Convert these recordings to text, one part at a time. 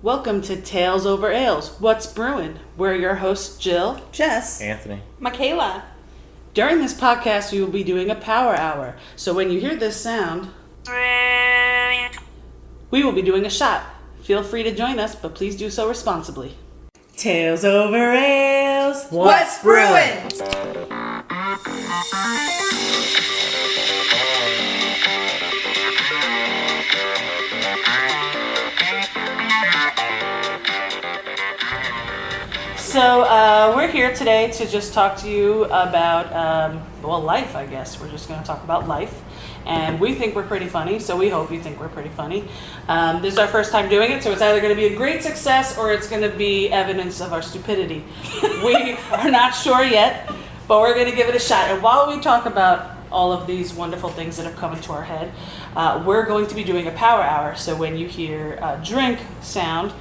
Welcome to Tales Over Ales. What's Brewin? We're your hosts, Jill, Jess, Anthony, Michaela. During this podcast, we will be doing a power hour. So when you hear this sound, we will be doing a shot. Feel free to join us, but please do so responsibly. Tales Over Ales. What's Brewin? So we're here today to just talk to you about, life, I guess. We're just going to talk about life. And we think we're pretty funny, so we hope you think we're pretty funny. This is our first time doing it, so it's either going to be a great success or it's going to be evidence of our stupidity. We are not sure yet, but we're going to give it a shot. And while we talk about all of these wonderful things that have come into our head, we're going to be doing a power hour. So when you hear a drink sound,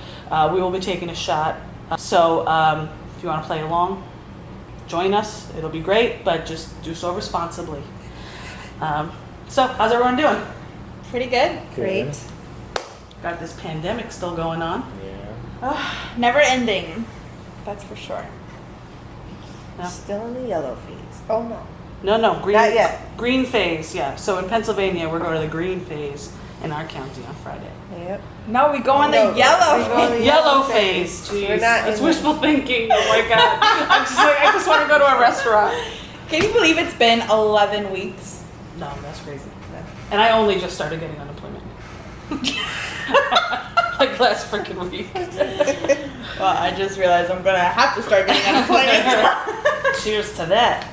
we will be taking a shot. So if you want to play along, join us. It'll be great, but just do so responsibly. So how's everyone doing? Pretty good. Great. Got this pandemic still going on. Yeah. Never ending. That's for sure. No. Still in the yellow phase. Oh no. No, green. Not yet. Green phase, yeah. So in Pennsylvania, we're going to the green phase in our county on Friday. Yep. No, we go on No, the yellow. we go on the Yellow phase. We're Jeez. not That's in wishful thinking. Oh my god. I just want to go to a restaurant. Can you believe it's been 11 weeks? No, that's crazy. And I only just started getting unemployment. Like last freaking week. Well, I just realized I'm gonna have to start getting unemployment. Cheers to that.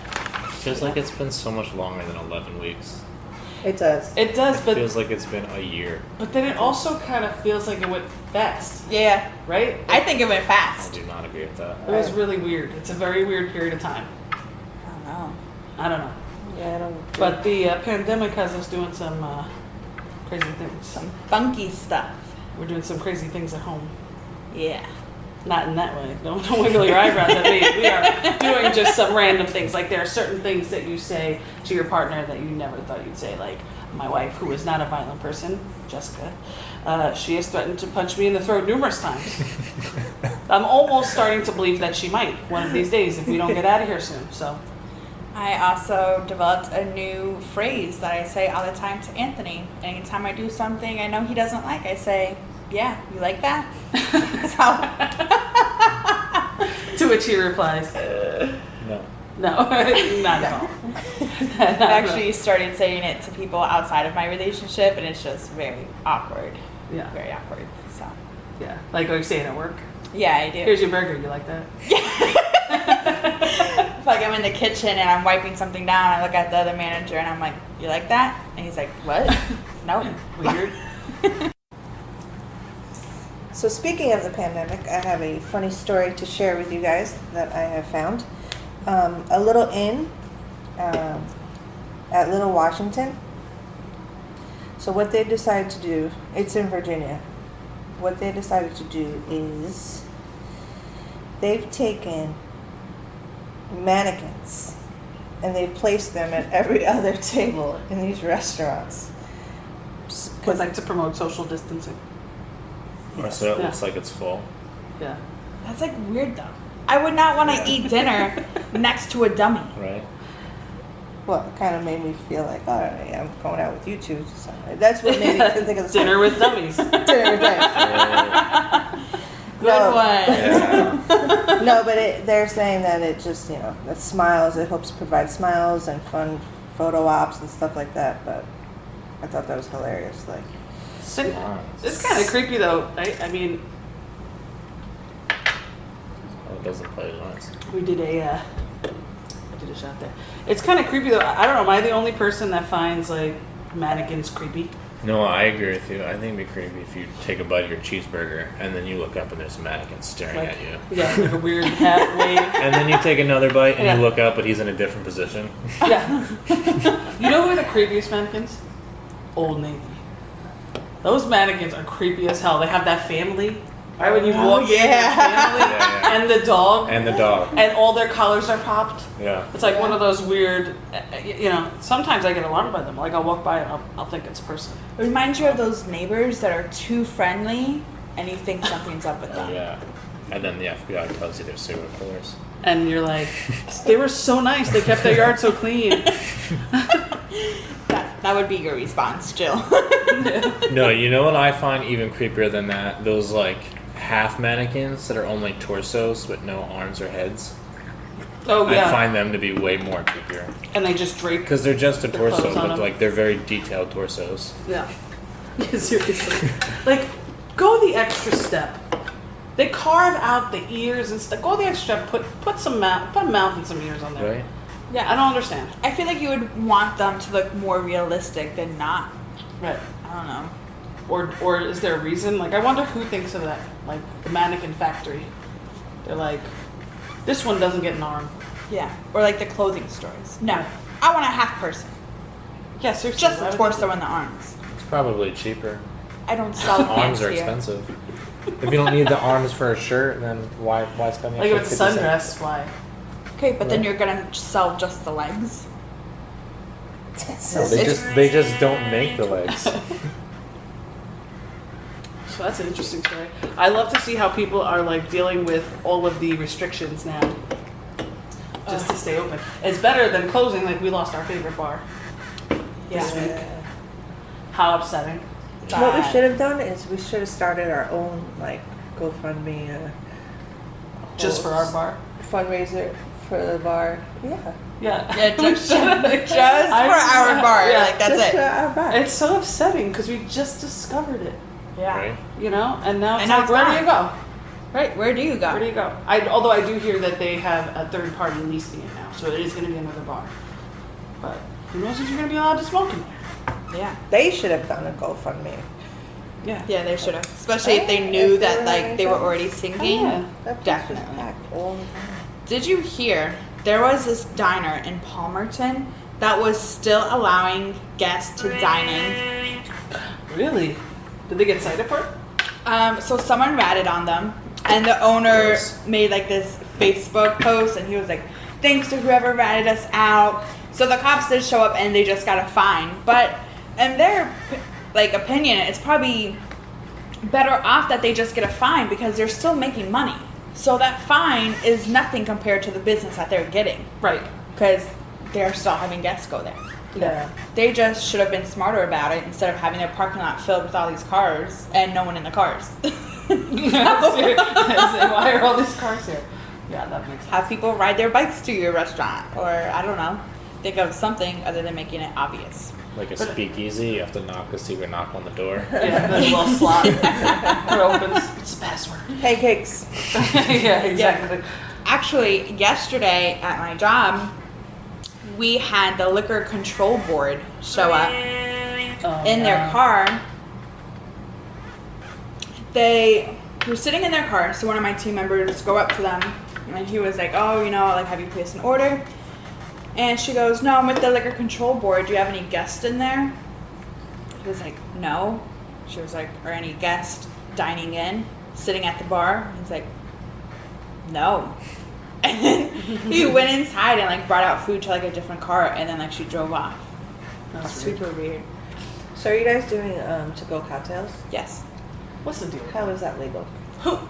Feels like it's been so much longer than 11 weeks. It does. It does, It but feels like it's been a year. but then it also kind of feels like it went fast, Yeah, right? I think it went I fast. do not agree with that. It was really weird. It's a very weird period of time. I don't know. I don't know. Yeah, I don't. But the pandemic has us doing some crazy things. Some funky stuff. We're doing some crazy things at home. Yeah. Not in that way. Don't wiggle your eyebrows at me. We are doing just some random things. Like there are certain things that you say to your partner that you never thought you'd say. Like my wife, who is not a violent person, Jessica, she has threatened to punch me in the throat numerous times. I'm almost starting to believe that she might one of these days if we don't get out of here soon. So I also developed a new phrase that I say all the time to Anthony. Anytime I do something I know he doesn't like, I say, "Yeah, you like that?" to which he replies, No. "No, not at all." I've actually started saying it to people outside of my relationship, and it's just very awkward. Yeah, Very awkward. So, yeah. Like what you're saying at work. yeah, I do. Here's your burger. You like that? If like I'm in the kitchen and I'm wiping something down, I look at the other manager and I'm like, "You like that?" And he's like, "What?" No. Weird. So speaking of the pandemic, I have a funny story to share with you guys that I have found. A little inn at Little Washington. So what they decided to do, it's in Virginia. What they decided to do is they've taken mannequins and they've placed them at every other table in these restaurants. Would like to promote social distancing. So it Yeah. looks like it's full. Yeah. That's like weird though. I would not want to eat dinner next to a dummy. Right? Well, it kind of made me feel like, all right, I'm going out with you two. So that's what made me think of the Dinner with dummies. Dinner with dummies. Good No. one. Yeah. No, but they're saying that it just, that smiles, it helps provide smiles and fun photo ops and stuff like that. But I thought that was hilarious. Like, It's kind of creepy though, right? I mean, Oh, it doesn't play once. we did a shot there. It's kind of creepy though. I don't know. Am I the only person that finds like mannequins creepy? No, I agree with you. I think it'd be creepy if you take a bite of your cheeseburger and then you look up and there's a mannequin staring Like, at you. yeah, like a weird half wave. And then you take another bite and Yeah. you look up but he's in a different position. Yeah. You know who are the creepiest mannequins? Old Navy. Those mannequins are creepy as hell. They have that family. Right when you walk in, the family Yeah. and the dog, And the dog. and all their collars are popped. Yeah. It's like one of those weird, sometimes I get alarmed by them. Like I'll walk by and I'll think it's a person. It reminds you of those neighbors that are too friendly and you think something's up with them. Yeah. And then the FBI tells you they're serial killers. And you're like, they were so nice. They kept their yard so clean. That would be your response, Jill. No, you know what I find even creepier than that? Those like half mannequins that are only torsos with no arms or heads. Oh, yeah. I find them to be way more creepier. And they just drape. Because they're just a The torso, clothes on but them. like they're very detailed torsos. Yeah. Yeah, seriously. Like, go the extra step. They carve out the ears and stuff. Go the extra step. Put a mouth and some ears on there. Right? Yeah. I don't understand. I feel like you would want them to look more realistic than not. Right. I don't know. Or is there a reason? Like, I wonder who thinks of that. Like, the mannequin factory. They're like, this one doesn't get an arm. Yeah. Or like the clothing stores. No. I want a half person. Yeah, seriously. Just why the would torso and the arms. It's probably cheaper. I don't sell Arms pants are here. expensive. If you don't need the arms for a shirt, then why spend the Like, if extra it's a 50 cents? sundress, why? Okay, but then Yeah. you're gonna sell just the legs. No, they just don't make the legs. So that's an interesting story. I love to see how people are like dealing with all of the restrictions now, just to stay open. It's better than closing. Like, we lost our favorite bar this week. How upsetting! What we should have done is we should have started our own like GoFundMe Just for our bar. fundraiser for the bar. Yeah. Yeah. Yeah, just for our bar. Yeah. Like that's Just for it. our bar. It's so upsetting because we just discovered it, Yeah. Right? you know, and now it's And now like, it's where do gone. you go? Right. Where do you go? Where do you go? Although I do hear that they have a third party leasing it now, so it is going to be another bar. But who knows if you're going to be allowed to smoke in there? Yeah. They should have done a GoFundMe. Yeah. Yeah, they should have. Especially if they knew If they that were like they were having already Oh, sinking. yeah. That place Definitely. was packed all the time. Did you hear there was this diner in Palmerton that was still allowing guests to dine in? Really? Did they get cited for it? So someone ratted on them, and the owner Yes. made like this Facebook post, and he was like, "Thanks to whoever ratted us out." So the cops did show up, and they just got a fine. But in their like opinion, it's probably better off that they just get a fine because they're still making money. So that fine is nothing compared to the business that they're getting Right. because they're still having guests go there. Yeah. They just should have been smarter about it instead of having their parking lot filled with all these cars and no one in the cars. Why are all these cars here? Yeah, that makes sense. Have people ride their bikes to your restaurant, or I don't know, think of something other than making it obvious. Like a speakeasy, you have to knock a secret knock on the door. Yeah, there's a little slot. It opens. It's the password. Pancakes. Yeah, exactly. Actually, yesterday at my job, we had the liquor control board show up Oh, in their wow. car. They were sitting in their car, so one of my team members go up to them, and he was like, "Oh, you know, like, have you placed an order?" And she goes, "No, I'm with the liquor control board. Do you have any guests in there?" He was like, "No." She was like, "Are any guests dining in, sitting at the bar?" He's like, "No." And then he went inside and like brought out food to like a different car, and then like she drove off. That's Super weird. So are you guys doing to-go cocktails? Yes. What's the deal? How is that legal?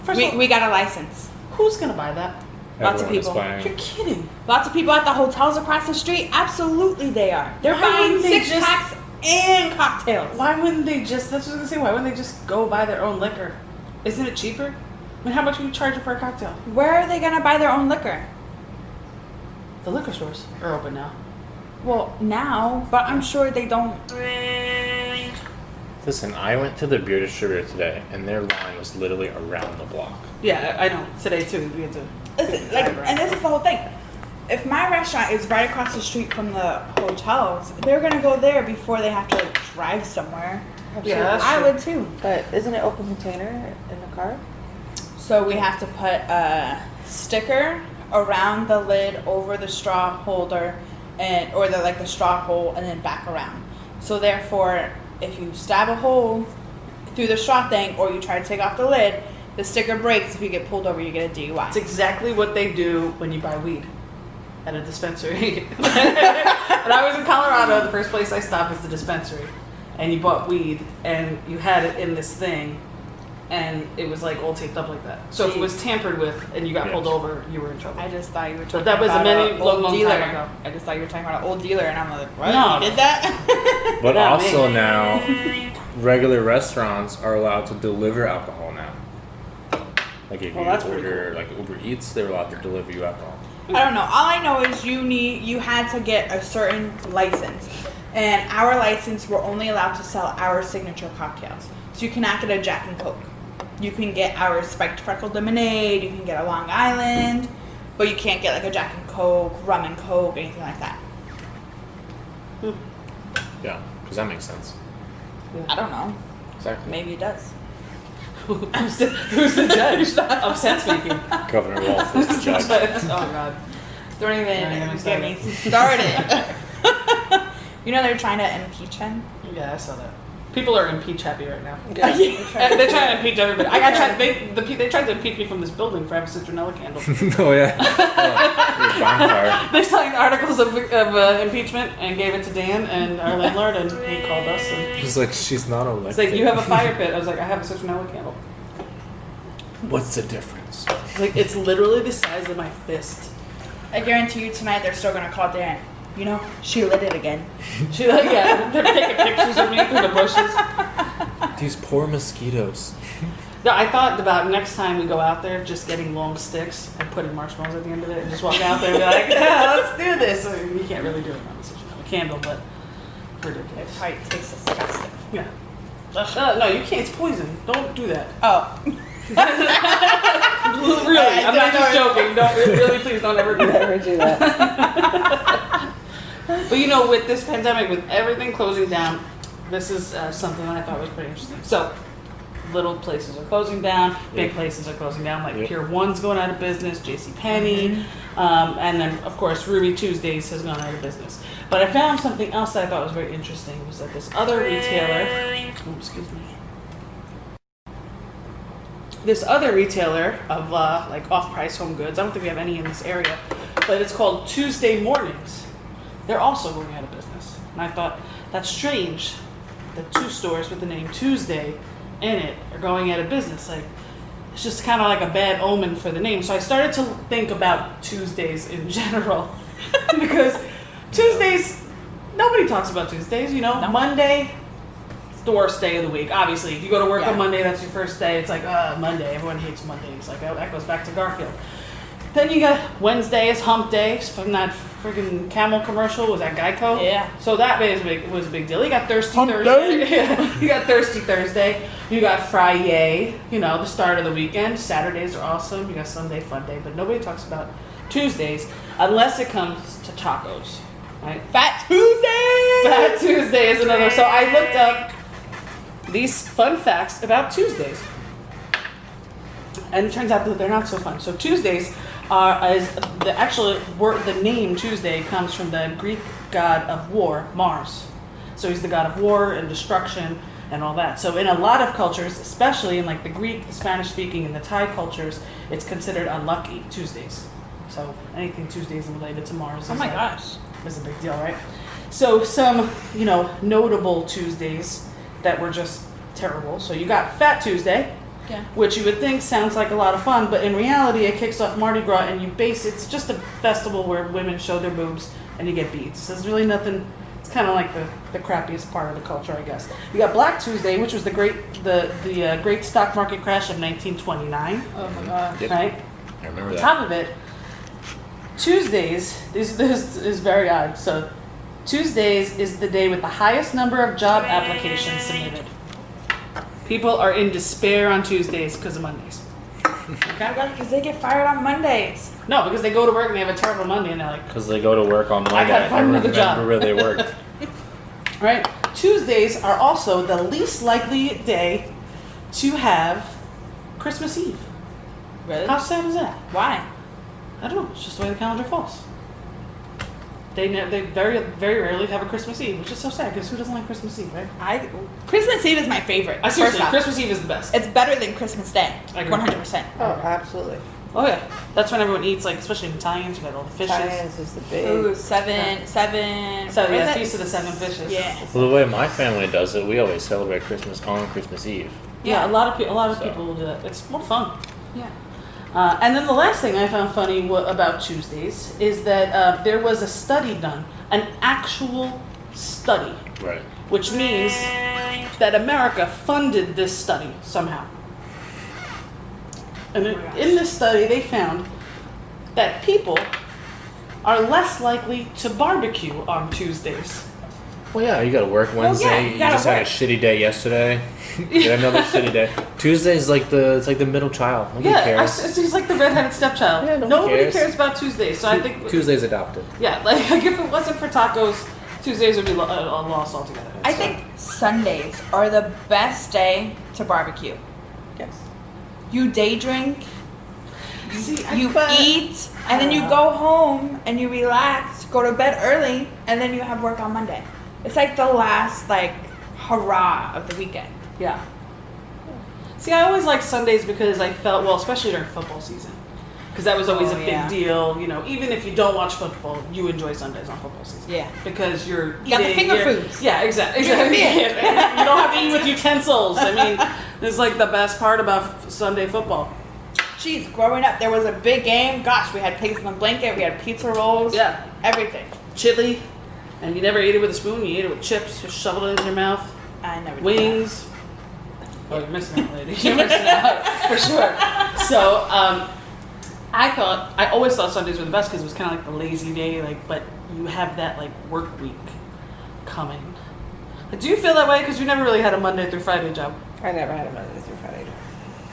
First of all, We got a license. who's gonna buy that? Lots of Everyone is people. buying. You're kidding. Lots of people at the hotels across the street. Absolutely, they are. They're Why buying wouldn't they 6 just- packs and cocktails. Why wouldn't they just? That's what I was gonna say. Why wouldn't they just go buy their own liquor? Isn't it cheaper? I mean, how much are you charging for a cocktail? Where are they gonna buy their own liquor? The liquor stores are open now. Well, now, but I'm sure they don't. Listen, I went to the beer distributor today, and their line was literally around the block. Yeah, I know. Today too, we had to. Listen, like, and this is the whole thing. If my restaurant is right across the street from the hotels, they're gonna go there before they have to like drive somewhere. Yeah, that's I true. would too. But isn't it open container in the car? So we have to put a sticker around the lid over the straw holder and or the straw hole and then back around. So therefore, if you stab a hole through the straw thing or you try to take off the lid, the sticker breaks. If you get pulled over, you get a DUI. It's exactly what they do when you buy weed at a dispensary. And I was in Colorado. The first place I stopped was the dispensary, and you bought weed and you had it in this thing, and it was like all taped up like that. So if it was tampered with and you got Yes. pulled over, you were in trouble. I just thought you were But talking that was a about many- an long, old long dealer. time ago. I just thought you were talking about an old dealer, and I'm like, what? No. You did that? But Not also me. now, regular restaurants are allowed to deliver alcohol now. Like if Well, you that's pretty order like Uber Eats, they're allowed to deliver you alcohol. I don't know. All I know is you had to get a certain license, and our license, we're only allowed to sell our signature cocktails. So you cannot get a Jack and Coke. You can get our spiked freckled lemonade. You can get a Long Island, but you can't get like a Jack and Coke, rum and Coke, anything like that. Yeah, because that makes sense. I don't know. Exactly. Maybe it does. Who's the judge of sense making? Governor Wolf is the judge. Oh God. Don't even Not even get me started. You know they're trying to impeach him. Yeah, I saw that. People are impeach happy right now. Yeah. They're trying to impeach everybody. I got tried. They tried to impeach me from this building for having citronella candle. Oh yeah. Oh, bonfire. They signed articles of impeachment and gave it to Dan and our landlord, and he called us. And He's like, she's not elected. it's like, you have a fire pit. I was like, I have a citronella candle. What's the difference? Like, it's literally the size of my fist. I guarantee you tonight they're still gonna call Dan. You know, she lit it again. She like, yeah, they're taking pictures of me through the bushes. These poor mosquitoes. No, I thought about next time we go out there, just getting long sticks and putting marshmallows at the end of it, and just walk out there and be like, yeah, let's do this. I mean, you can't really do it on a candle, but It ridiculous. probably tastes disgusting. Yeah. No, you can't. It's poison. Don't do that. Oh. Really, I'm not just joking. Don't really, please don't ever do that. Never do that. But you know, with this pandemic, with everything closing down, this is something that I thought was pretty interesting. So, little places are closing down, big Yep. places are closing down, like Yep. Pier 1's going out of business, JCPenney, and then, of course, Ruby Tuesdays has gone out of business. But I found something else that I thought was very interesting, was that this other retailer, this other retailer of like off-price home goods, I don't think we have any in this area, but it's called Tuesday Mornings. They're also going out of business. And I thought, that's strange that two stores with the name Tuesday in it are going out of business. Like, it's just kind of like a bad omen for the name. So I started to think about Tuesdays in general. Because Tuesdays, nobody talks about Tuesdays, you know? No. Monday, it's the worst day of the week. Obviously, if you go to work Yeah. on Monday, that's your first day. It's like, Monday. Everyone hates Mondays. Like, that goes back to Garfield. Then you got Wednesday is hump day from that freaking Camel commercial. Was that Geico? Yeah. So that was a big deal. You got Thirsty Hump Thursday. Yeah. You got Thirsty Thursday. You got Friday. You know, the start of the weekend. Saturdays are awesome. You got Sunday Fun Day. But nobody talks about Tuesdays unless it comes to tacos. Right? Fat Tuesday! Fat Tuesday is another. So I looked up these fun facts about Tuesdays. And it turns out that they're not so fun. So Tuesdays the name Tuesday comes from the Greek god of war, Mars. So he's the god of war and destruction and all that. So in a lot of cultures, especially in like the Greek, the Spanish speaking, and the Thai cultures, it's considered unlucky Tuesdays. So anything Tuesdays related to Mars Oh is my like- gosh. is a big deal, right? So some, notable Tuesdays that were just terrible. So you got Fat Tuesday, Yeah. which you would think sounds like a lot of fun, but in reality it kicks off Mardi Gras and it's just a festival where women show their boobs and you get beads. So there's really nothing, it's kind of like the crappiest part of the culture, I guess. You got Black Tuesday, which was the great stock market crash of 1929, Oh my gosh. Yep. right? I remember On that. top of it, Tuesdays, this is very odd. So Tuesdays is the day with the highest number of job applications submitted. People are in despair on Tuesdays because of Mondays. Okay? Because they get fired on Mondays. No, because they go to work and they have a terrible Monday and they're like, Because they go to work on I Monday. gotta find another job. remember where they worked. right? Tuesdays are also the least likely day to have Christmas Eve. Really? How sad is that? Why? I don't know. It's just the way the calendar falls. They very, very rarely have a Christmas Eve, which is so sad because who doesn't like Christmas Eve, right? Christmas Eve is my favorite. Seriously, first off. Christmas Eve is the best. It's better than Christmas Day. I agree. 100%. Oh, absolutely. Oh yeah, that's when everyone eats, like especially in Italians. You got all the fishes. Italians is the big. Ooh, seven. So what yeah, is it? Feast of the Seven Fishes. Yeah. Well, the way my family does it, we always celebrate Christmas on Christmas Eve. Yeah, a lot of people So. will do that. It's more fun. Yeah. And then the last thing I found funny about Tuesdays is that there was a study done, an actual study, Right. which means that America funded this study somehow. And in this study, they found that people are less likely to barbecue on Tuesdays. Well, yeah, you got to work Wednesday. you you gotta just had a work. shitty day yesterday. You had another shitty day. Tuesday's like the middle child. Nobody cares. He's like the redheaded stepchild. Yeah, nobody cares. about Tuesdays. So I think Tuesday's adopted. yeah, like if it wasn't for tacos, Tuesdays would be lost altogether. I So- think Sundays are the best day to barbecue. Yes. You day drink, See, you eat, and then you go home and you relax, go to bed early, and then you have work on Monday. It's like the last hurrah of the weekend. Yeah. See, I always liked Sundays because I felt, well, especially during football season, because that was always Oh, a big yeah. deal. You know, even if you don't watch football, you enjoy Sundays on football season. Yeah. Because you're You got the eating, finger you're- foods. Yeah, exactly. Drink a beer. You don't have to eat with utensils. I mean, it's like the best part about Sunday football. Jeez, growing up, there was a big game. Gosh, we had pigs in the blanket, we had pizza rolls. Yeah. Everything. Chili, and you never ate it with a spoon. You ate it with chips. Just shoveled it in your mouth. I never did Wings. Oh, you're missing out, lady. You're missing out for sure. So, I always thought Sundays were the best because it was kind of like the lazy day. But you have that work week coming. Do you feel that way? Because you never really had a Monday through Friday job. I never had a Monday through Friday.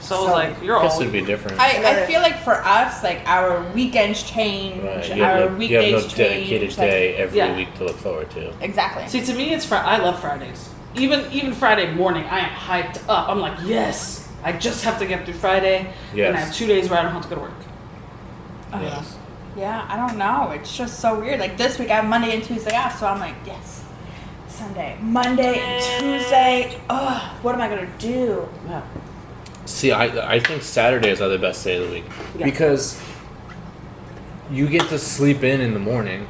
So it was like you're I guess all. it'd be different. I feel like for us, our weekends change, Right. You our have no weekdays change. dedicated day every Yeah. week to look forward to. Exactly. See, to me, it's I love Fridays. Even Friday morning, I am hyped up. I'm like, yes, I just have to get through Friday, Yes. and I have 2 days where I don't have to go to work. Yes. Yeah, I don't know. It's just so weird. Like this week, I have Monday and Tuesday off, so I'm like, yes, Sunday, Monday, and Tuesday. Ugh, what am I gonna do? Yeah. See, I think Saturdays are the best day of the week Yeah. because you get to sleep in the morning,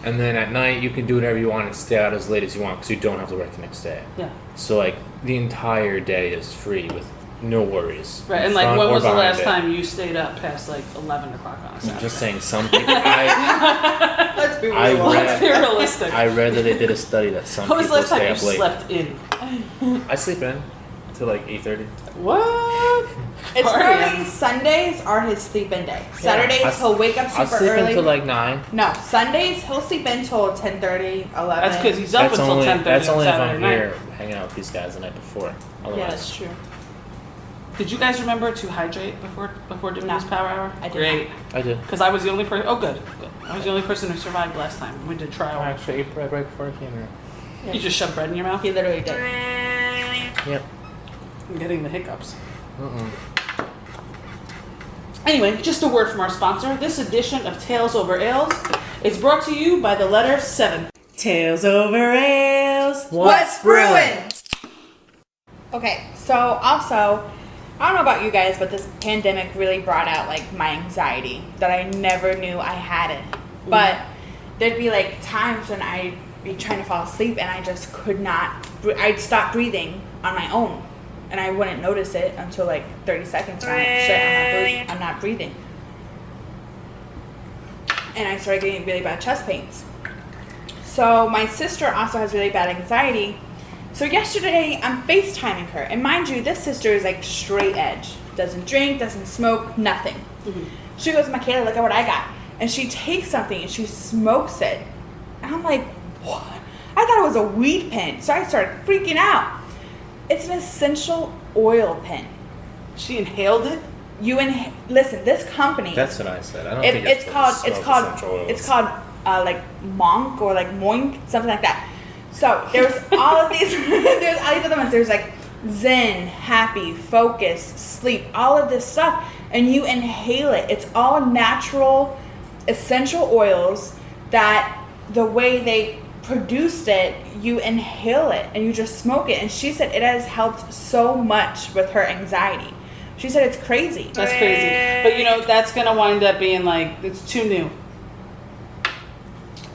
and then at night you can do whatever you want and stay out as late as you want because you don't have to work the next day. Yeah. So the entire day is free with no worries. Right, and front when or was the behind last it. time you stayed up past 11 o'clock on a Saturday? I'm just saying, some people. I Let's be real. I Let's be read, realistic. I read that they did a study that some When was the people last time stay you up late. slept in? I sleep in till 8:30. What? It's Party. normally Sundays are his sleep-in day. Saturdays I- he'll wake up I'll super sleep early. until 9. No, Sundays he'll sleep until 10:30, 11. That's because he's up That's until only 10:30 that's on only if Saturday I'm night. here hanging out with these guys the night before. Otherwise, Yeah, that's true. Did you guys remember to hydrate before doing No. this power hour? I did Great. I did. Because I was the only person. Oh, good. I was the only person who survived last time. We did trial. I actually ate bread right before I came here. Yeah. You just shoved bread in your mouth. He literally did. Yep. I'm getting the hiccups. Mm-mm. Anyway, just a word from our sponsor. This edition of Tales Over Ales is brought to you by the letter 7. Tales Over Ales. What's brewing? Okay, so also, I don't know about you guys, but this pandemic really brought out my anxiety that I never knew I had it. But there'd be times when I'd be trying to fall asleep and I just could not. I'd stop breathing on my own, and I wouldn't notice it until 30 seconds. And I'm like, shit, I'm not breathing. And I started getting really bad chest pains. So my sister also has really bad anxiety. So yesterday I'm FaceTiming her, and mind you, this sister is straight edge. Doesn't drink, doesn't smoke, nothing. Mm-hmm. She goes, Michaela, look at what I got. And she takes something and she smokes it. And I'm like, what? I thought it was a weed pen. So I started freaking out. It's an essential oil pen. She inhaled it. Listen, this company. That's what I said. I don't think It's called Monk or Moink, something like that. So there's all of these there's all these other ones. There's Zen, happy, focus, sleep, all of this stuff, and you inhale it. It's all natural essential oils that the way they produced it, you inhale it and you just smoke it. And she said it has helped so much with her anxiety. She said it's crazy. That's crazy. But that's gonna wind up being it's too new.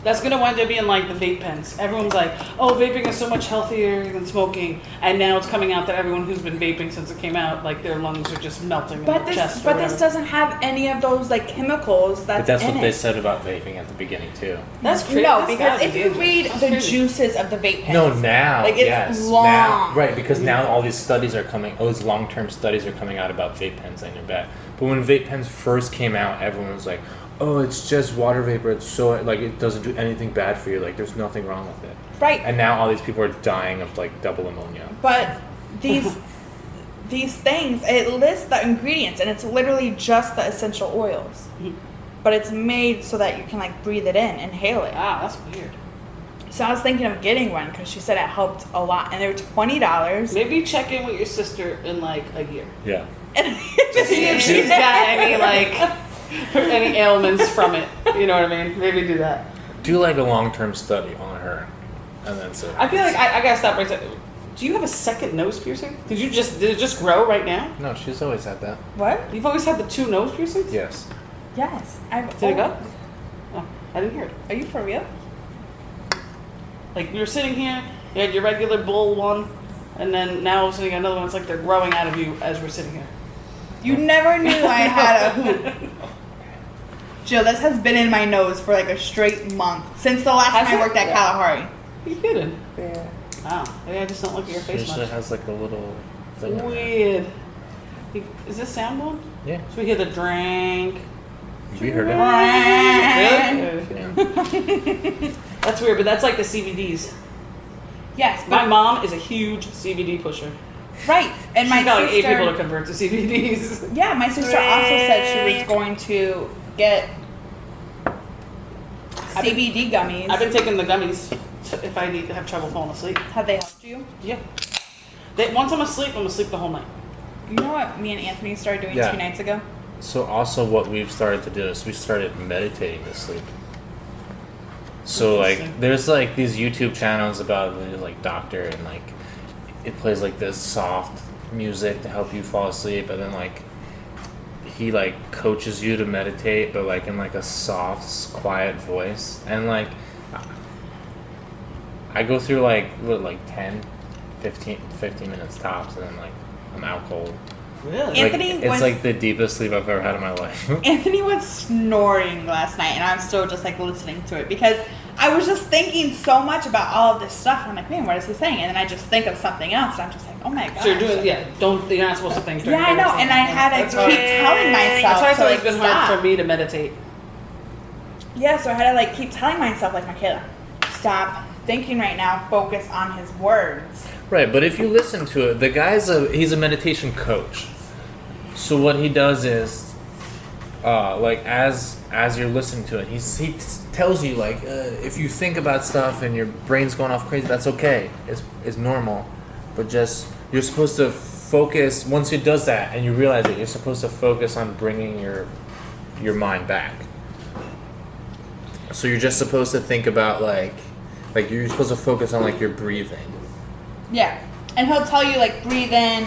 That's gonna wind up being like the vape pens. Everyone's like, "Oh, vaping is so much healthier than smoking," and now it's coming out that everyone who's been vaping since it came out, like their lungs are just melting in their chest. But this doesn't have any of those like chemicals But that's in what it. they said about vaping at the beginning too. That's crazy. No, That's because gotta if be you dangerous. read That's the crazy. juices of the vape pens, No, now, like it's yes, long. now, right? Because now all these studies are coming. All these long-term studies are coming out about vape pens and your bad. But when vape pens first came out, everyone was like, "Oh, it's just water vapor. It's so like it doesn't do anything bad for you. Like there's nothing wrong with it." Right. And now all these people are dying of like double pneumonia. But these things, it lists the ingredients, and it's literally just the essential oils. But it's made so that you can like breathe it in, inhale it. Ah, that's weird. So I was thinking of getting one because she said it helped a lot, and they were $20. Maybe check in with your sister in like a year. Yeah. See if she's got any like any ailments from it. You know what I mean? Maybe do that. Do like a long-term study on her, and then say. I feel like I gotta stop right there. Do you have a second nose piercing? Did it just grow right now? No, she's always had that. What? You've always had the 2 nose piercings? Yes. Yes. Did it go? Oh, I didn't hear it. Are you for real? Like you were sitting here, you had your regular bull one, and then now all of a sudden you got another one. It's like they're growing out of you as we're sitting here. You never knew I had a hoop. Jill, this has been in my nose for like a straight month since the last Has time I it? worked at Yeah. Kalahari. You kidding? Yeah. Wow. Maybe I just don't look at your She face usually much. has like a little thing. in there. Weird. Is this sound on? Yeah. So we hear the drink. We heard it. Really? Yeah. That's weird, but that's like the CBDs. Yes, My but, mom is a huge CBD pusher. right. And my She's got like 8 people to sister. convert to CBDs. Yeah, my sister also said she was going to get CBD gummies. I've been taking the gummies if I need to have trouble falling asleep. Have they helped you? Yeah. Once I'm asleep the whole night. You know what me and Anthony started doing Yeah. 2 nights ago? So also what we've started to do is we started meditating to sleep. So like Interesting. there's like these YouTube channels about the like doctor and like it plays like this soft music to help you fall asleep and then like he like coaches you to meditate but like in like a soft quiet voice and like I go through like 10 15 minutes tops and then like I'm out cold. Really? Anthony Like, it's was- like the deepest sleep I've ever had in my life. Anthony was snoring last night, and I'm still just like listening to it because I was just thinking so much about all of this stuff. And I'm like, man, what is he saying? And then I just think of something else, and I'm just like, oh my god. So you're doing, you're not supposed to think during Yeah, I know, meditating. and I had to That's keep hard. telling myself. That's why it's to, always like, been stop. hard for me to meditate. Yeah, so I had to like keep telling myself, like, Michaela, stop thinking right now. Focus on his words. Right, but if you listen to it, the guy's he's a meditation coach. So what he does is, like as you're listening to it, he tells you like if you think about stuff and your brain's going off crazy, that's okay. It's normal, but just you're supposed to focus. Once he does that and you realize it, you're supposed to focus on bringing your mind back. So you're just supposed to think about like you're supposed to focus on like your breathing. Yeah, and he'll tell you like breathe in.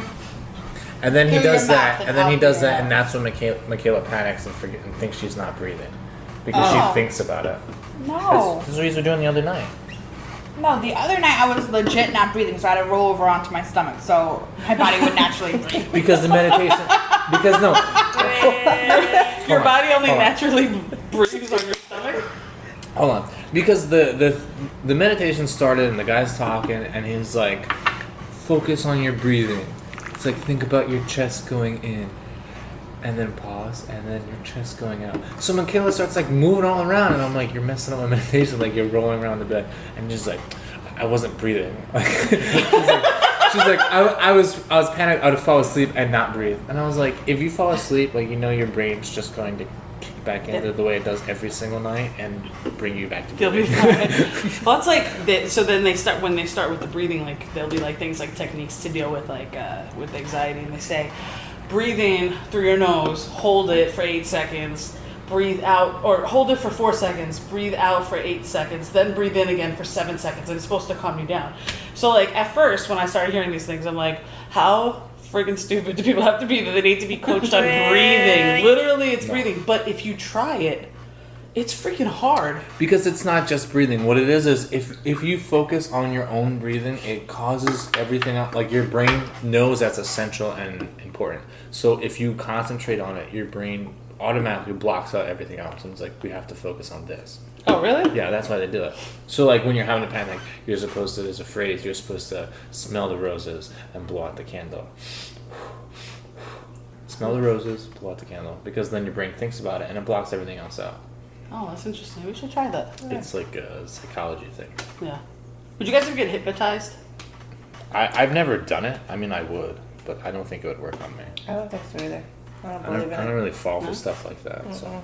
And then he Through does your that, mouth and then he out does your that, and mouth. that's when Michaela panics and thinks she's not breathing because Oh. she thinks about it. No, This is what you were doing the other night. no. The other night I was legit not breathing, so I had to roll over onto my stomach, so my body would naturally breathe. Because the meditation. Because no. Your body only hold on. naturally breathes on your stomach. Hold on. Because the meditation started and the guy's talking and he's like, focus on your breathing. It's like think about your chest going in. And then pause, and then your chest going out. So Michaela starts like moving all around, and I'm like, "You're messing up my meditation." Like you're rolling around the bed, and just like, I wasn't breathing. She's like, I was panicked. I would fall asleep and not breathe. And I was like, if you fall asleep, like your brain's just going to kick back into the way it does every single night and bring you back to You'll be breathing. fine. Well, it's like so. Then when they start with the breathing, like there'll be like things like techniques to deal with like with anxiety, and they say, breathe in through your nose, hold it for 8 seconds, breathe out, or hold it for 4 seconds, breathe out for 8 seconds, then breathe in again for 7 seconds, and it's supposed to calm you down. So like at first, when I started hearing these things, I'm like, how friggin' stupid do people have to be that they need to be coached on breathing? Literally, it's breathing. But if you try it, It's freaking hard. Because it's not just breathing. What it is if you focus on your own breathing, it causes everything else. Like your brain knows that's essential and important. So if you concentrate on it, your brain automatically blocks out everything else. And it's like, we have to focus on this. Oh, really? Yeah, that's why they do it. So like when you're having a panic, you're supposed to, there's a phrase, you're supposed to smell the roses and blow out the candle. Smell the roses, blow out the candle. Because then your brain thinks about it and it blocks everything else out. Oh, that's interesting. We should try that. It's like a psychology thing. Yeah. Would you guys ever get hypnotized? I've never done it. I mean, I would, but I don't think it would work on me. I don't think so either. I don't I believe don't in it. really fall for stuff like that. So.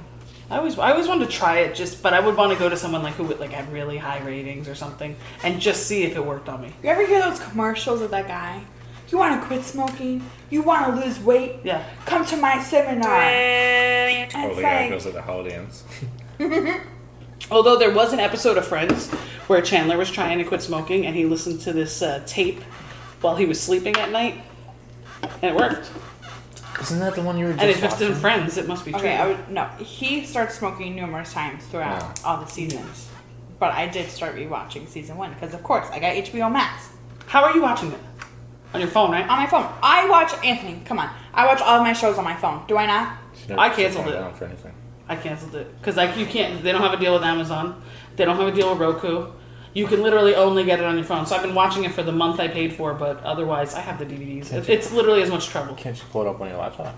I always wanted to try it, but I would want to go to someone like who would like have really high ratings or something and just see if it worked on me. You ever hear those commercials of that guy? You want to quit smoking? You want to lose weight? Yeah. Come to my seminar. And Oh, it's the guy like, goes to the Holidays. Although there was an episode of Friends where Chandler was trying to quit smoking and he listened to this tape while he was sleeping at night, and it worked. Isn't that the one you were just And if it's watching? in Friends, it must be true. okay, no, he started smoking numerous times throughout all the seasons. But I did start rewatching season 1 because, of course, I got HBO Max. How are you watching it? On your phone, right? On my phone. I watch, Anthony, come on. I watch all of my shows on my phone. Do I not? She never I puts her canceled phone it. down for anything. I canceled it because like you can't. They don't have a deal with Amazon. They don't have a deal with Roku. You can literally only get it on your phone. So I've been watching it for the month I paid for, but otherwise I have the DVDs. It's literally as much trouble. Can't you pull it up on your laptop?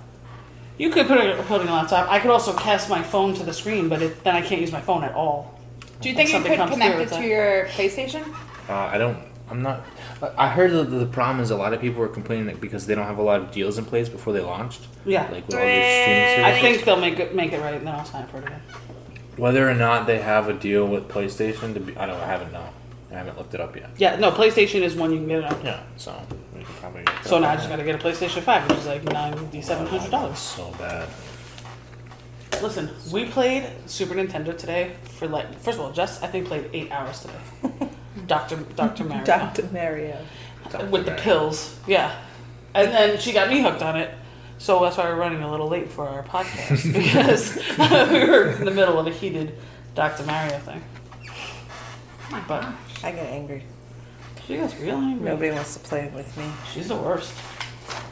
You could put it on your laptop. I could also cast my phone to the screen, but then I can't use my phone at all. Do you think you Something could comes connect through, it it's to like- your PlayStation? I'm not. I heard that the problem is a lot of people were complaining that because they don't have a lot of deals in place before they launched. Yeah. Like with all these streaming services. I think they'll make it right, and then I'll sign up for it again. Whether or not they have a deal with PlayStation to be, I haven't looked it up yet. Yeah, no, PlayStation is one you can get it on. Yeah, so we can probably get that. So now I just gotta get a PlayStation 5, which is like $9,700. So bad. Listen, we played Super Nintendo today for like, first of all, Jess, I think played 8 hours today. Dr. Mario. Dr. Mario. With the pills, yeah. And then she got me hooked on it. So that's why we're running a little late for our podcast because we were in the middle of a heated Dr. Mario thing. But I get angry. she gets real angry. Nobody wants to play with me. She's the worst.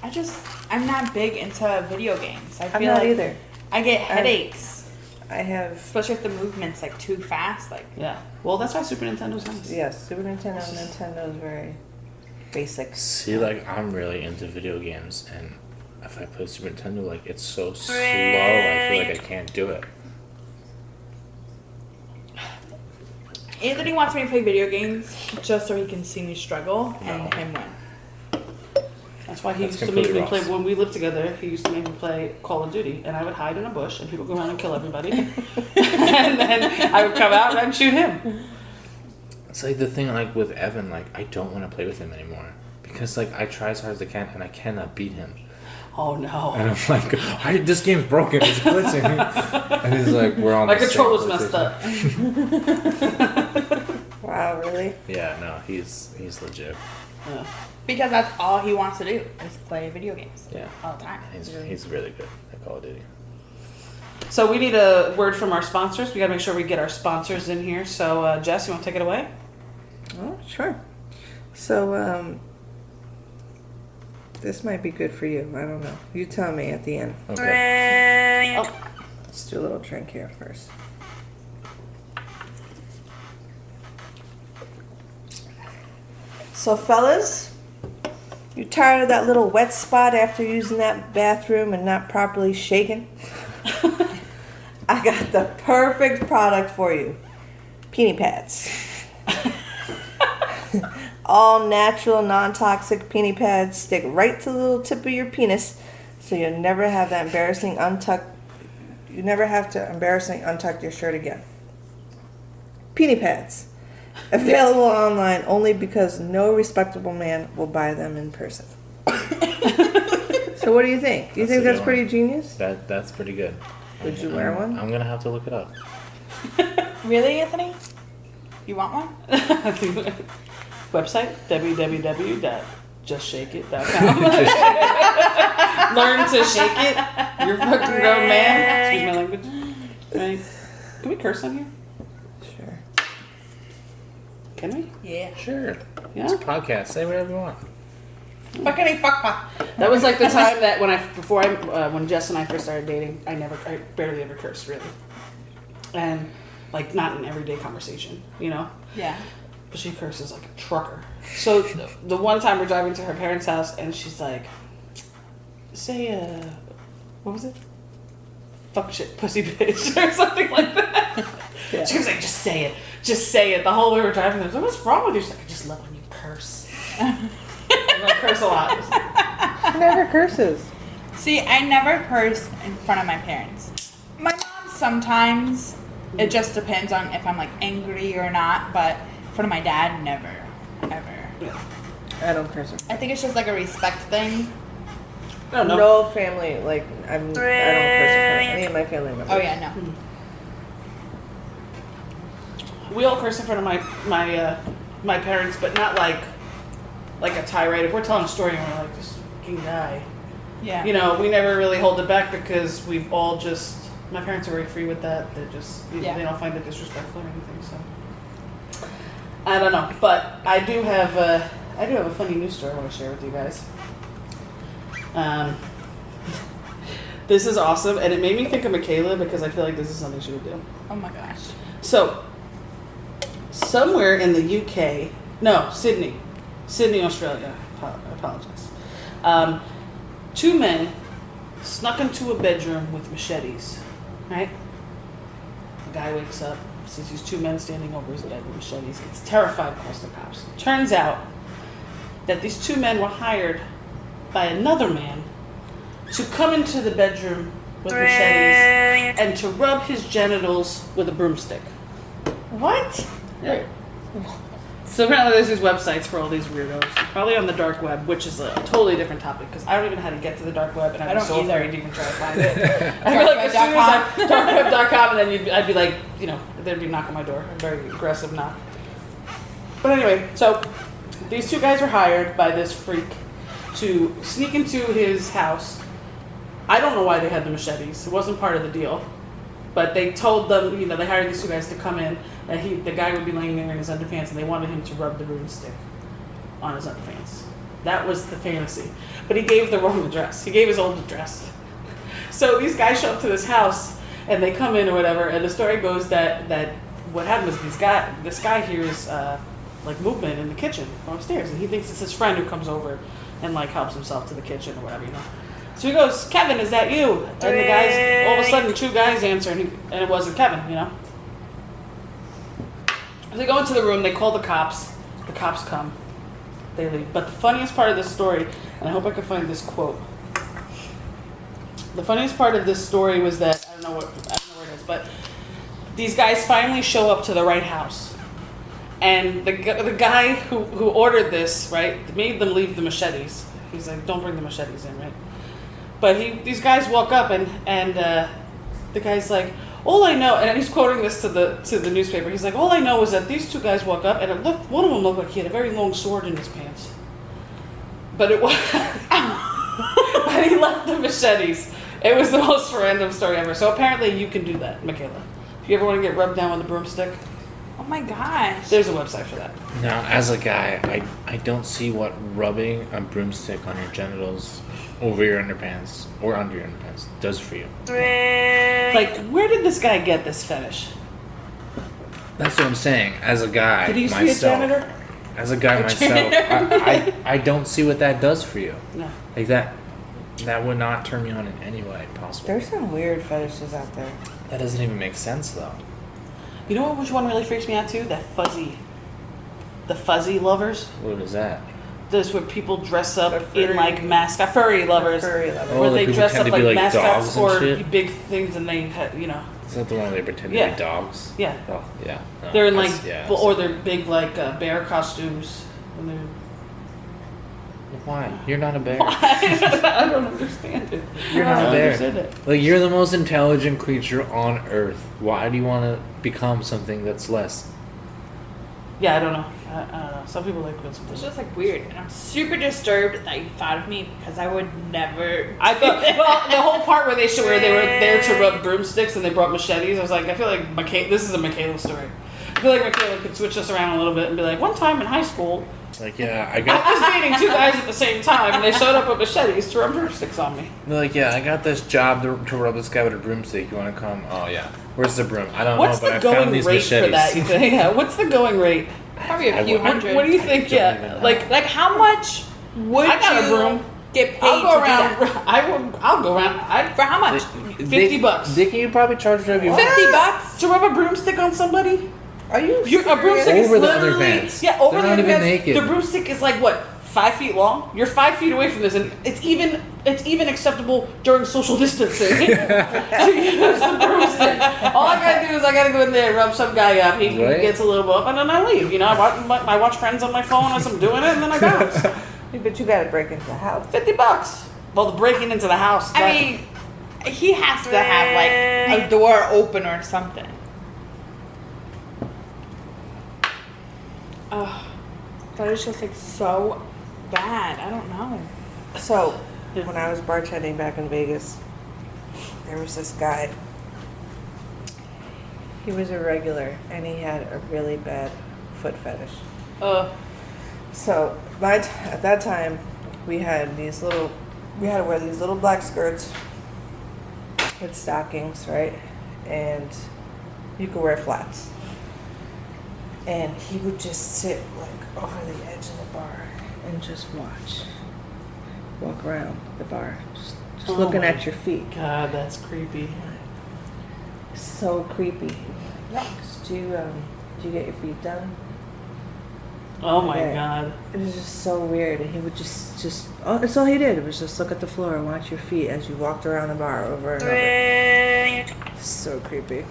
I'm not big into video games. I I'm feel not like either. I get headaches. I have, Especially if the movement's like too fast. Like, Yeah. Well, that's why Super Nintendo's nice. yes, Super Nintendo. Nintendo is very basic. See, like I'm really into video games, and if I play Super Nintendo, like it's so slow, I feel like I can't do it. Anthony wants me to play video games just so he can see me struggle and No. him win. That's why he That's used to make me completely play, wrong. when we lived together, he used to make me play Call of Duty, and I would hide in a bush, and he would go around and kill everybody. And then I would come out and I'd shoot him. It's like the thing, like with Evan, like I don't want to play with him anymore because like I try as hard as I can, and I cannot beat him. Oh no. And I'm like, this game's broken. It's glitching. And he's like, we're on. My the controller's same messed PlayStation. up. Wow, really? Yeah, no, he's legit. Yeah. Because that's all he wants to do is play video games Yeah, all the time. he's really good at Call of Duty. So we need a word from our sponsors. We gotta make sure we get our sponsors in here. So Jess, you want to take it away? Oh, sure. So, this might be good for you. I don't know. You tell me at the end. Okay. Oh, Let's do a little drink here first. So, fellas, you tired of that little wet spot after using that bathroom and not properly shaking? I got the perfect product for you. Peony pads. All natural, non-toxic peony pads stick right to the little tip of your penis, so you'll never have that embarrassing untuck. You never have to embarrassingly untuck your shirt again. Peony pads. Available online only because no respectable man will buy them in person. So what do you think? Do you think That's a that's good pretty one. genius? That's pretty good. Would you wear one? I'm gonna have to look it up. Really, Anthony? You want one? website www.justshakeit.com. Learn to shake it. You're a fucking grown man. Excuse my language. Right. Can we curse on here? Sure. Can we? Yeah. Sure. Yeah. It's a podcast. Say whatever you want. Fuckity fuck. That was like the time that when Jess and I first started dating, I barely ever cursed really, and like not in everyday conversation, you know. Yeah. But she curses like a trucker. So the one time we're driving to her parents' house, and she's like, "Say what was it? Fuck shit, pussy bitch," or something like that. Yeah. She was like, "Just say it, just say it." The whole way we're driving, I was like, "What's wrong with you?" She's like, "I just love when you curse." And I curse a lot. She never curses. See, I never curse in front of my parents. My mom sometimes. It just depends on if I'm like angry or not, but in front of my dad, never. Ever. Yeah. I don't curse. I think it's just like a respect thing. I don't know. No family, like, I don't curse in front of any of my family members. Oh yeah, no. We all curse in front of my parents, but not like a tirade. If we're telling a story and we're like, this fucking guy, Yeah. you know, we never really hold it back because we've all just. My parents are very free with that. They're just they don't find it disrespectful or anything. So I don't know, but I do have a funny news story I want to share with you guys. This is awesome, and it made me think of Michaela because I feel like this is something she would do. Oh my gosh. So, somewhere in the UK, no, Sydney, Australia, I apologize. Two men snuck into a bedroom with machetes, right? The guy wakes up, sees these two men standing over his bed with machetes, gets terrified, calls the cops. Turns out that these two men were hired by another man to come into the bedroom with machetes and to rub his genitals with a broomstick. What? Yeah. So apparently there's these websites for all these weirdos, probably on the dark web, which is a totally different topic because I don't even know how to get to the dark web, and I'm so afraid to even try to find it. I feel like as soon as darkweb.com, and then I'd be like, you know, there'd be a knock on my door, a very aggressive knock. But anyway, so these two guys were hired by this freak to sneak into his house. I don't know why they had the machetes. It wasn't part of the deal. But they told them, you know, they hired these two guys to come in, and the guy would be laying there in his underpants, and they wanted him to rub the broomstick on his underpants. That was the fantasy. But he gave the wrong address. He gave his old address. So these guys show up to this house, and they come in or whatever, and the story goes that what happened was this guy hears like movement in the kitchen from upstairs, and he thinks it's his friend who comes over and like helps himself to the kitchen or whatever, you know. So he goes, "Kevin, is that you?" And the guys, all of a sudden, two guys answer, and it wasn't Kevin, you know. They go into the room, they call the cops. The cops come, they leave. But the funniest part of this story, and I hope I can find this quote. The funniest part of this story was that I don't know where it is, but these guys finally show up to the right house, and the guy who ordered this, right, made them leave the machetes. He's like, "Don't bring the machetes in," right? But these guys walk up and the guy's like, "All I know," and he's quoting this to the newspaper. He's like, "All I know is that these two guys walk up, and one of them looked like he had a very long sword in his pants, but it was, but he left the machetes." It was the most random story ever. So apparently you can do that, Michaela. If you ever want to get rubbed down with a broomstick, Oh my gosh. there's a website for that. Now, as a guy, I don't see what rubbing a broomstick on your genitals over your underpants or under your underpants does for you. Like, where did this guy get this fetish? That's what I'm saying. As a guy, Did he used to myself, be a janitor? as a guy myself, I don't see what that does for you. No. Like that would not turn me on in any way possible. There's some weird fetishes out there. That doesn't even make sense though. You know which one really freaks me out too? The fuzzy lovers. What is that? Those where people dress The up furry- in like mascot, furry lovers. Furry lovers. Oh, Where the they people dress tend up to be like like mascots dogs and or shit? big things, and they have, you know, Is that the one where they pretend to Yeah. be dogs? yeah. Oh, yeah. No, They're in like, that's- yeah, or they're big like bear costumes. And they're, why? You're not a bear. I don't understand it. You're not I a don't bear. understand it. Like, you're the most intelligent creature on Earth. Why do you want to become something that's less? Yeah, I don't know. I don't know. Some people like Quincy. It's just like weird, and I'm super disturbed that you thought of me because I would never. I thought, well, the whole part where where they were there to rub broomsticks and they brought machetes, I was like, I feel like this is a Michaela story. I feel like Michaela could switch us around a little bit and be like, one time in high school, Like, yeah, I I got. was dating two guys at the same time, and they showed up with machetes to rub broomsticks on me. They're like, yeah, I got this job to rub this guy with a broomstick. You want to come? Oh yeah. Where's the broom? I don't What's know, the but I going found these rate machetes. for that? You think? Yeah. What's the going rate? Probably a I few would- hundred. What do you think? don't Yeah, even know. like How much would I got a you broom. get paid I'll go to do around. that? I'll go around. For how much? $50. They can you probably charge whatever you want. $50? To rub a broomstick on somebody? Are you? A broomstick is Over the literally underpants. yeah, over They're the not even underpants. naked. The broomstick is like what, 5 feet long? You're 5 feet away from this, and it's even acceptable during social distancing to use the broomstick. All I gotta do is I gotta go in there and rub some guy up. He Right. gets a little buff, and then I leave. You know, I watch Friends on my phone as I'm doing it, and then I bounce. But you gotta break into the house. $50. Well, the breaking into the house. I mean, he has to have like a door open or something. Ugh, that is just like so bad. I don't know. So, when I was bartending back in Vegas, there was this guy. He was a regular, and he had a really bad foot fetish. So, at that time, we had to wear these little black skirts with stockings, right? And you could wear flats. And he would just sit like over the edge of the bar and just walk around the bar, just Oh looking my at your feet. God, that's creepy. So creepy. Do you get your feet done? Oh my Yeah. God. It was just so weird, and he would that's all he did. It was just look at the floor and watch your feet as you walked around the bar over and over. So creepy.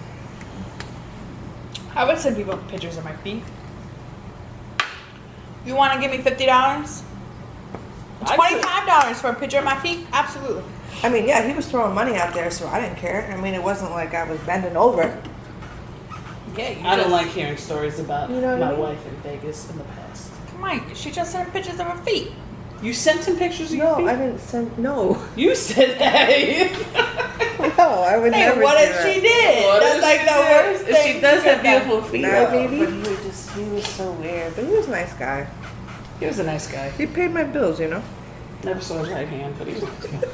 I would send people pictures of my feet. You want to give me $50? $25 for a picture of my feet? Absolutely. I mean, yeah, he was throwing money out there, so I didn't care. I mean, it wasn't like I was bending over. Yeah, I don't like hearing stories about You know what my I mean? wife in Vegas in the past. Come on, she just sent pictures of her feet. You sent him pictures of your No, feet? I didn't send. No, You said that. no, I would Hey, never. what do if that. she did? What That's if like she the did? worst If thing. she does you have could have beautiful feet, No, baby. but he was so weird. But he was a nice guy. He was a nice guy. He paid my bills, you know. Never saw his right hand, but he was a nice guy.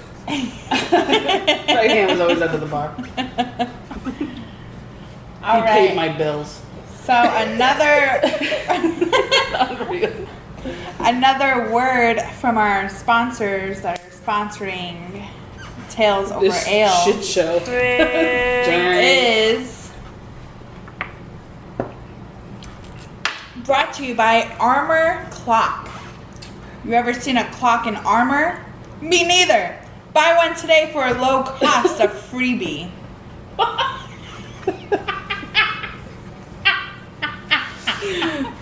Right hand was always under the bar. All He paid right. my bills. So another Unreal. another word from our sponsors that are sponsoring Tales Over This Ale shit show. is brought to you by Armor Clock. You ever seen a clock in armor? Me neither. Buy one today for a low cost, a freebie.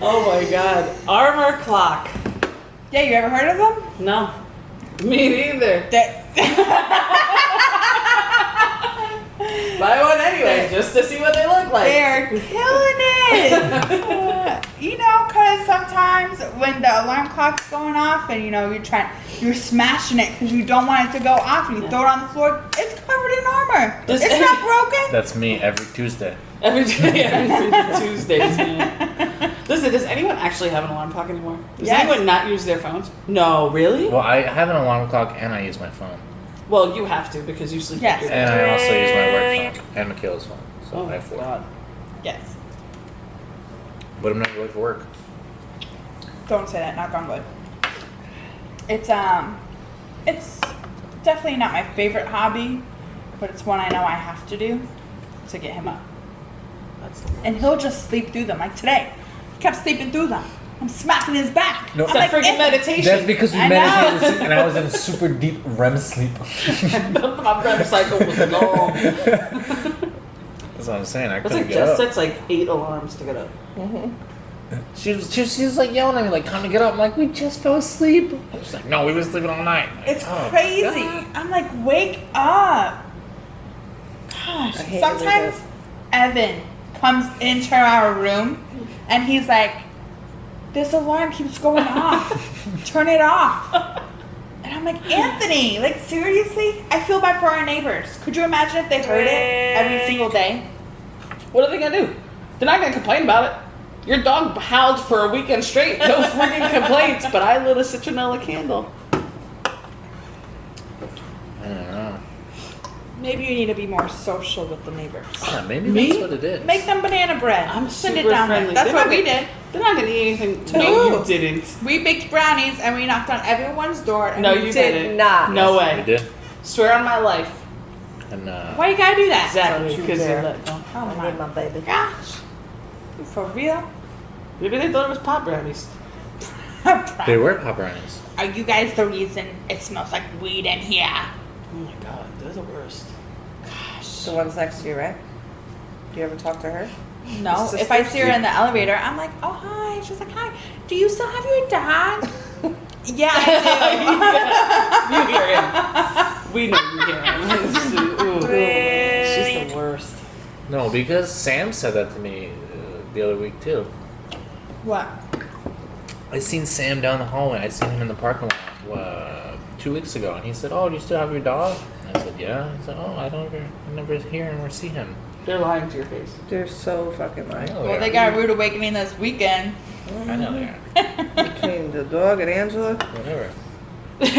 Oh my God. Armor clock. Yeah, you ever heard of them? No. Me neither. Buy one anyway, just to see what they look like. They're killing it. You know, because sometimes when the alarm clock's going off and, you know, you're smashing it because you don't want it to go off and you throw it on the floor, it's covered in armor. Does It's any- not broken. That's me every Tuesday. Every Tuesdays, man. Listen, does anyone actually have an alarm clock anymore? Does Yes. anyone not use their phones? No, really? Well, I have an alarm clock and I use my phone, Well, you have to because you sleep. Yes. with your- and I also use my work phone and Michaela's phone. So Oh I my have 4. God. Yes. But I'm not late for work. Don't say that, knock on wood. It's definitely not my favorite hobby, but it's one I know I have to do to get him up. That's And he'll just sleep through them. Like today, he kept sleeping through them. I'm smacking his back. No, I'm that freaking "Eh." meditation. That's because we I know. meditated and I was in a super deep REM sleep. My REM cycle was long. That's what I'm saying. I That's couldn't like get Jess up. sets like 8 alarms to get up. She was like yelling at me like, "Time to get up!" I'm like, "We just fell asleep." She's like, "No, we were sleeping all night." I'm like, It's "Oh, crazy. God." I'm like, wake up. Gosh. I hate Sometimes Evan comes into our room and he's like, this alarm keeps going off. Turn it off. And I'm like, Anthony, like seriously? I feel bad for our neighbors. Could you imagine if they heard it every single day? What are they gonna do? They're not gonna complain about it. Your dog howled for a weekend straight. No freaking complaints. But I lit a citronella candle. I don't know. Maybe you need to be more social with the neighbors. Yeah, maybe Me? that's what it is. Make them banana bread. I'm Send super it down friendly. there. That's They're what not we gonna- did. They're not gonna eat anything. Too. No, you didn't. We baked brownies and we knocked on everyone's door. And No, we you did. didn't. not. No We way. did. Swear on my life. And Why you gotta do that? Exactly. Don't you Because dare. Oh I my need my baby. gosh. For real? maybe they thought it was pop brownies. they were pop brownies. Are you guys the reason it smells like weed in here? Oh my god, they're the worst. Gosh. The one's next to you, right? Do you ever talk to her? No, Sisters? if I see her in the elevator, I'm like, oh, hi. She's like, hi. Do you still have your dog? Yeah, I You hear him. We know you hear him. Ooh, she's the worst. No, because Sam said that to me the other week too. do. What? I seen Sam down the hallway. I seen him in the parking lot 2 weeks ago, and he said, "Oh, do you still have your dog?" And I said, "Yeah." He said, "Oh, I never hear him or see him." They're lying to your face. They're so fucking I lying. know Well, they are. got a rude awakening this weekend. I know they are. Between the dog and Angela. Whatever. Oh my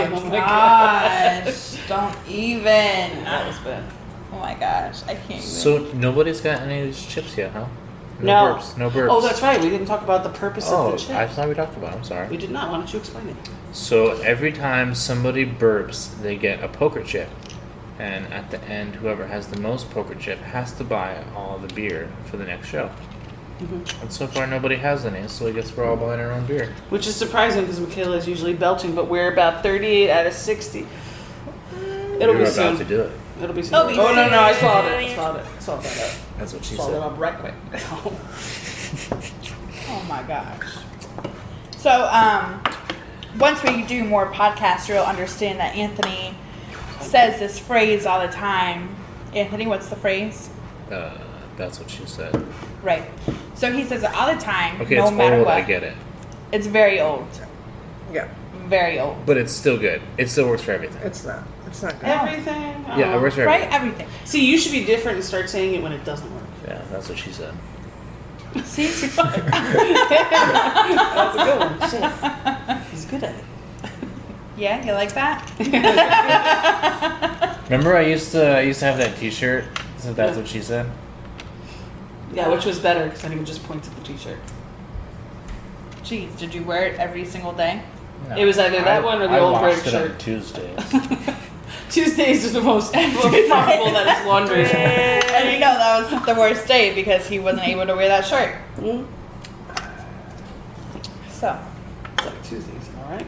Yeah, oh my gosh. Don't even. That was bad. Oh my gosh. I can't even. So nobody's got any of these chips yet, huh? No. burps. No burps. Oh, that's right. We didn't talk about the purpose Oh, of the chip. I thought we talked about it. I'm sorry. We did not. Why don't you explain it? So every time somebody burps, they get a poker chip. And at the end, whoever has the most poker chip has to buy all the beer for the next show. Mm-hmm. And so far, nobody has any, so I guess we're all buying our own beer. Which is surprising because Michaela is usually belching, but we're about 38 out of 60. It'll You're be about soon. to do it. It'll be soon. It'll be Oh, no, no, I soon. saw it. I saw it. I saw that up. That's what she Saw that said. up right quick. Oh my gosh. So, once we do more podcasts, you'll understand that Anthony says this phrase all the time. Anthony, what's the phrase? That's what she said. Right. So he says it all the time, Okay, no it's matter old, what. I get it. It's very old. Yeah, Very old. But it's still good. It still works for everything. it's not. It's not good. Everything. Yeah, it works for Right? everything. Everything. See, you should be different and start saying it when it doesn't work. Yeah, that's what she said. See? That's a good one. Shit. He's good at it. Yeah, you like that? Remember, I used to have that T-shirt. So that's what she said. Yeah, which was better because then he would just point at the t-shirt. Jeez, did you wear it every single day? No, It was either that one or the I old washed red it on shirt. Tuesdays. Tuesdays is the most profitable that is laundry. And you know that was the worst day because he wasn't able to wear that shirt. Mm. So, It's like Tuesdays, all right?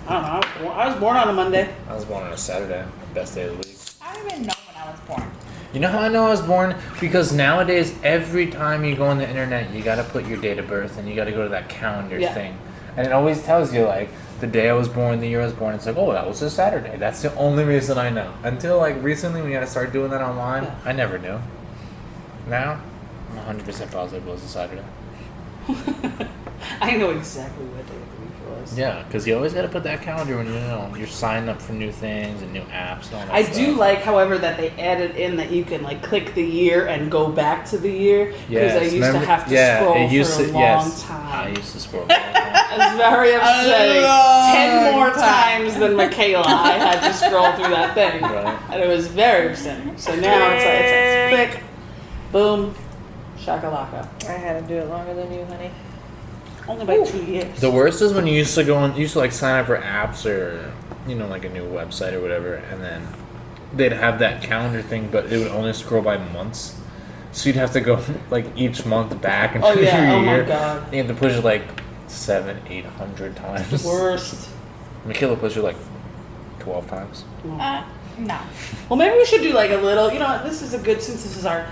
I don't know. I was born on a Monday. I was born on a Saturday, best day of the week. I don't even know when I was born. You know how I know I was born? Because nowadays, every time you go on the internet, you gotta put your date of birth and you gotta go to that calendar Yeah. thing. And it always tells you, like, the day I was born, the year I was born. It's like, oh, that was a Saturday. That's the only reason I know. Until, like, recently when you had to start doing that online, Yeah. I never knew. Now, I'm 100% positive it was a Saturday. I know exactly what day of the week it was. Yeah, because you always gotta put that calendar when you're signing up for new things and new apps and all that I stuff. do like, however, that they added in that you can like click the year and go back to the year because I used remember- to have to yeah, scroll it used for a to- long yes, I time. used to scroll for a long time. It's very upsetting. long 10 more time. times than Michaela, I had to scroll through that thing. Right. And it was very upsetting. So now it's like, it's click, boom, shakalaka. I had to do it longer than you, honey. Only by 2 years. The worst is when you used to like sign up for apps or, like a new website or whatever, and then they'd have that calendar thing, but it would only scroll by months. So you'd have to go like each month back and Oh, through yeah. your Oh, my year. God. You had to push it like 700-800 times. Worst. Michaela pushed it like 12 times. No. Well, maybe we should do like a little, this is a good, since this is our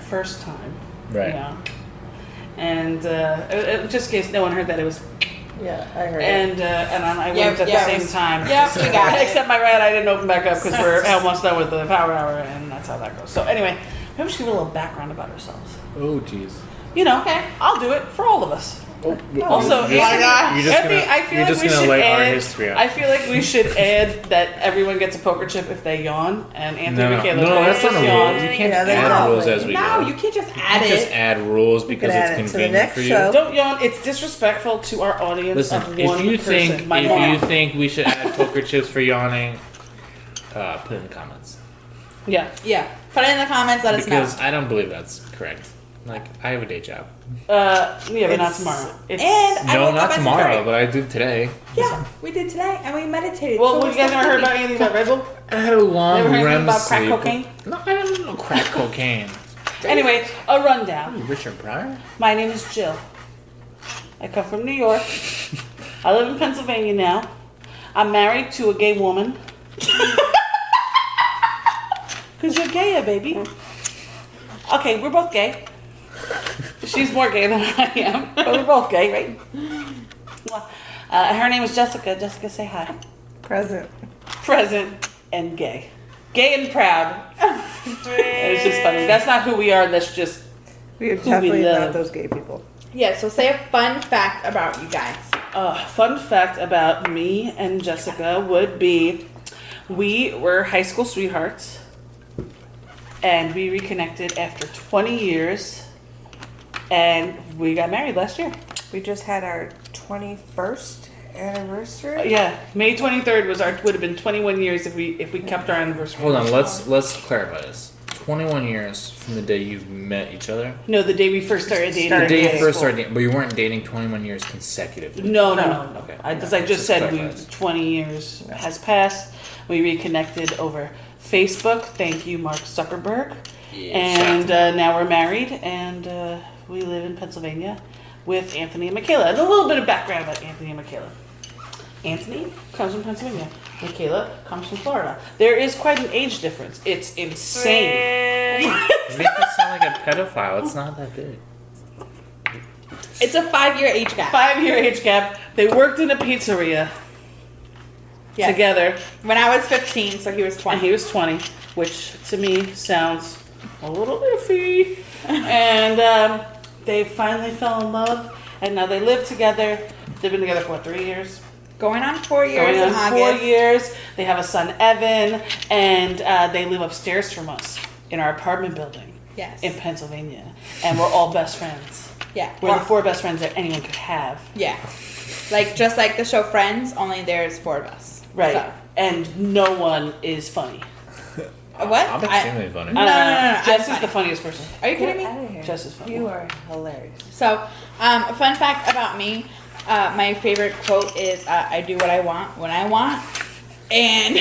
first time. Right. And just in case no one heard that, it was, Yeah, I heard it. and I winked at yeah, the it same was- time. Yep, we got it. Except my right, I didn't open back up because we're almost done with the power hour, and that's how that goes. So anyway, maybe we should give a little background about ourselves. Oh, jeez. Okay, I'll do it for all of us. Also, You're just Anthony, gonna- I feel you're like just we gonna should lay our add. history out. I feel like we should add that everyone gets a poker chip if they yawn, and Anthony No, Michaela no, that's not a yawn. rule. You can't Yeah, that's add not rules right. as we No, go. you can't just You add can't just it. add rules because add it's it to the convenient next for you. show. Don't yawn. It's disrespectful to our audience Listen, of if one you person. think My mom. you think we should add poker chips for yawning, put it in the comments Yeah. Yeah. Put it in the comments. Let us know. because I don't believe that's correct. Like I have a day job. Yeah, but not It's- tomorrow. It's, And I No, woke not up at tomorrow, 6:30. but I did today. Yeah, we did today, and we meditated. well, so you we're guys still never heard about sleeping. anything about Red Bull? I had a long Never heard anything REM about crack sleep. cocaine? No, I don't know crack cocaine. Anyway, a rundown. Richard Pryor? My name is Jill. I come from New York. I live in Pennsylvania now. I'm married to a gay woman. Because you're gay, baby. Okay, we're both gay. She's more gay than I am, but we're both gay, right? Her name is Jessica. Jessica, say hi. Present. Present and gay. Gay and proud. It's just funny. That's not who we are. That's just We are Who we definitely love. not those gay people. Yeah, so say a fun fact about you guys. a fun fact about me and Jessica would be we were high school sweethearts and we reconnected after 20 years and we got married last year. We just had our 21st anniversary. Yeah, May 23rd would have been 21 years if we kept our anniversary. Hold on, let's clarify this. 21 years from the day you met each other. No, the day we first started dating. The in day high you first school. started dating, but you weren't dating 21 years consecutively. No. Okay. As I just said, we Clarify. 20 years has passed. We reconnected over Facebook. Thank you, Mark Zuckerberg. And now we're married, and we live in Pennsylvania with Anthony and Michaela. And a little bit of background about Anthony and Michaela. Anthony comes from Pennsylvania. Michaela comes from Florida. There is quite an age difference. It's insane. You make it sound like a pedophile. It's not that big. It's a 5-year age gap. 5-year age gap. They worked in a pizzeria Yes. together. When I was 15, so he was And 20. he was 20, which to me sounds a little iffy. And they finally fell in love, and now they live together. They've been together for what, 3 years? Going on 4 years Going in on August. 4 years. They have a son, Evan, and they live upstairs from us in our apartment building Yes. in Pennsylvania. And we're all best friends. Yeah. We're the 4 best friends that anyone could have. Yeah. Like, just like the show Friends, only there's 4 of us. Right. So. And no one is funny. What? I'm extremely funny. No, no, no. Jess I'm is the fine. funniest person. Are you kidding Get out me? of here. Jess is funny. You are hilarious. So, a fun fact about me, my favorite quote is, I do what I want when I want. And,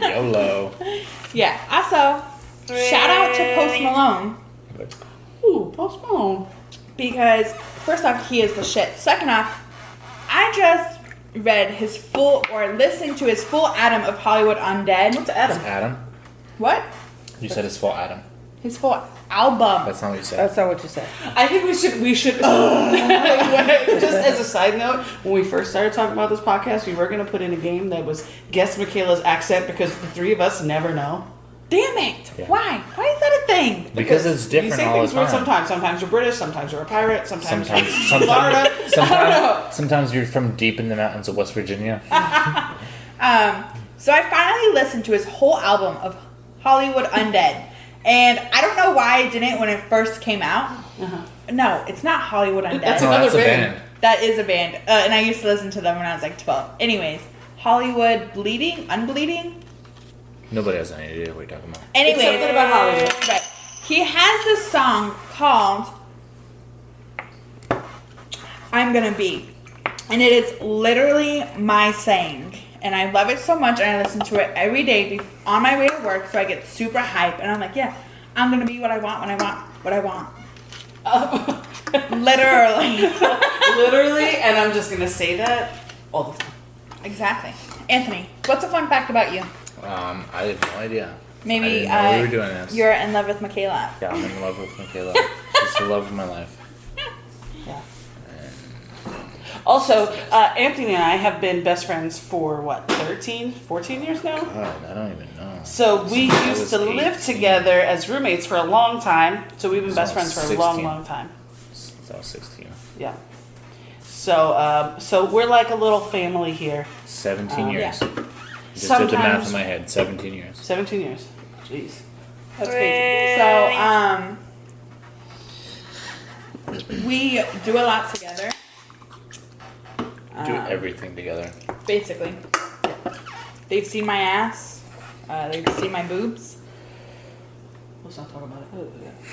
YOLO. yeah. Also, shout out to Post Malone. Ooh, Post Malone. Because, first off, he is the shit. Second off, I just read his full, or listened to his full album of Hollywood Undead. What's Adam? Adam? What? You said it's full Adam. His full album. That's not what you said. That's not what you said. I think we should just as a side note, when we first started talking about this podcast, we were gonna put in a game that was guess Michaela's accent because the 3 of us never know. Damn it! Yeah. Why? Why is that a thing? Because it's You different say all the things weird time. sometimes. Sometimes you're British, sometimes you're a pirate, sometimes, Sometimes, you're Florida. sometimes you're from deep in the mountains of West Virginia. So I finally listened to his whole album of Hollywood Undead, and I don't know why I didn't when it first came out. No, it's not Hollywood Undead. That's No, another that's a band. band. That is a band, and I used to listen to them when I was like 12. Anyways, Hollywood Unbleeding. Nobody has any idea what you're talking about. Anyways, something about Hollywood. Right. He has this song called "I'm Gonna Be," and it is literally my saying, and I love it so much, and I listen to it every day on my way to work, so I get super hype, and I'm like, yeah, I'm gonna be what I want when I want what I want. Literally. Literally, and I'm just gonna say that all the time. Exactly. Anthony, what's a fun fact about you? I have no idea. Maybe I didn't know we were doing this. you're in love with Michaela. Yeah, I'm in love with Michaela. She's the love of my life. Yeah. Also, Anthony and I have been best friends for what, 13, 14 years now? God, I don't even know. So we Since I used was to live 18. together as roommates for a long time. So we've been Since best I friends was for a long, 16. long time. Since I was 16. Yeah. So we're like a little family here. 17 years. Yeah. Just did the math Sometimes- in my head. 17 years. 17 years. Jeez. That's crazy. So, we do a lot together. Do everything together. Basically. They've seen my ass. They've seen my boobs. Let's not talk about it.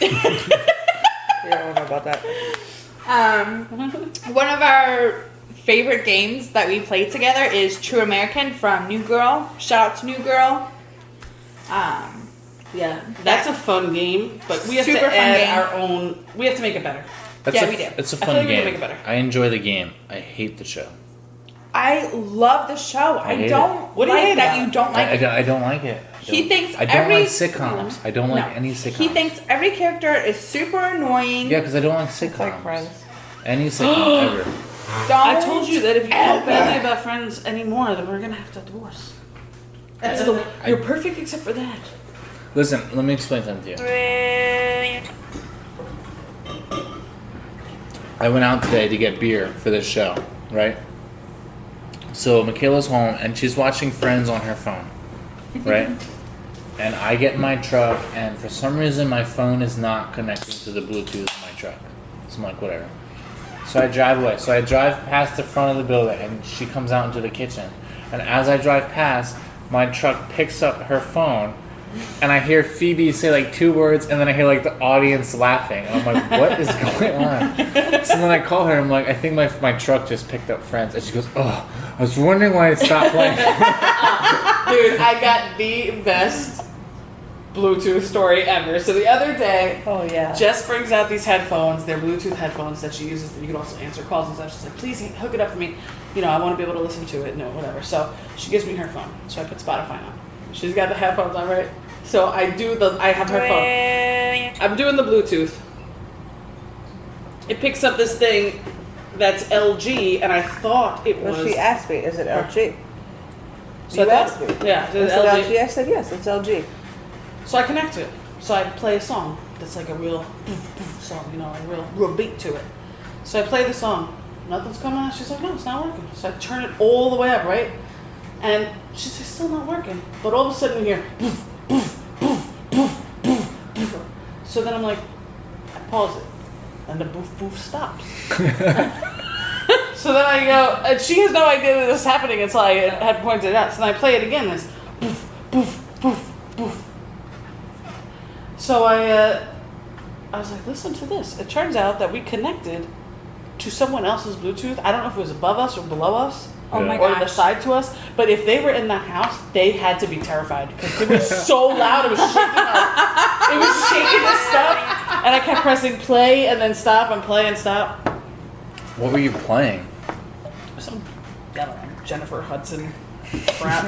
You don't know about that. One of our favorite games that we play together is True American from New Girl. Shout out to New Girl. Yeah, that's a fun game, but we have to Super fun add game. our own. We have to make it better. Yeah, we do. It's a I feel fun like we can game. make it better. I enjoy the game. I hate the show. I love the show. I I hate don't What do you like hate that about you don't like it. I don't like it. He thinks I don't every like sitcoms. I don't like No. any sitcoms. He thinks every character is super annoying. Yeah, because I don't like sitcoms. It's like Friends. Any sitcom ever. Don't I told you that if you talk ever. badly about Friends anymore, then we're gonna have to divorce. That's you're perfect except for that. Listen, let me explain something to you. I went out today to get beer for this show, right? So Michaela's home and she's watching Friends on her phone, right? And I get in my truck and for some reason my phone is not connecting to the Bluetooth in my truck. So I'm like, whatever. So I drive away. So I drive past the front of the building and she comes out into the kitchen. And as I drive past, my truck picks up her phone and I hear Phoebe say like 2 words and then I hear like the audience laughing. And I'm like, what is going on? So then I call her and I'm like, I think my truck just picked up Friends. And she goes, oh, I was wondering why it stopped playing. Dude, I got the best Bluetooth story ever. So the other day, Oh yeah. Jess brings out these headphones. They're Bluetooth headphones that she uses. You can also answer calls and stuff. She's like, please hook it up for me. You know, I want to be able to listen to it. No, whatever. So she gives me her phone. So I put Spotify on. She's got the headphones on, right? So I have her phone. I'm doing the Bluetooth. It picks up this thing that's LG, and I thought it was. Well, she asked me, is it LG? So You I asked thought, me. yeah, Is it's it LG. LG? I said yes, it's LG. So I connect to it. So I play a song that's like a real song, you know, a real beat to it. So I play the song. Nothing's coming out. She's like, no, it's not working. So I turn it all the way up, right? And she's like, still not working. But all of a sudden we hear poof, poof, poof, poof, poof, poof. So then I'm like, I pause it. And the boof boof stops. So then I go, and she has no idea that this is happening until I had pointed it out. So then I play it again, this poof, poof, poof, poof. So I was like, listen to this. It turns out that we connected to someone else's Bluetooth. I don't know if it was above us or below us. Oh my Or the gosh. side to us, but if they were in the house, they had to be terrified because it was so loud. It was shaking. It was shaking the stuff, and I kept pressing play and then stop and play and stop. What were you playing? Some, I don't know, Jennifer Hudson crap,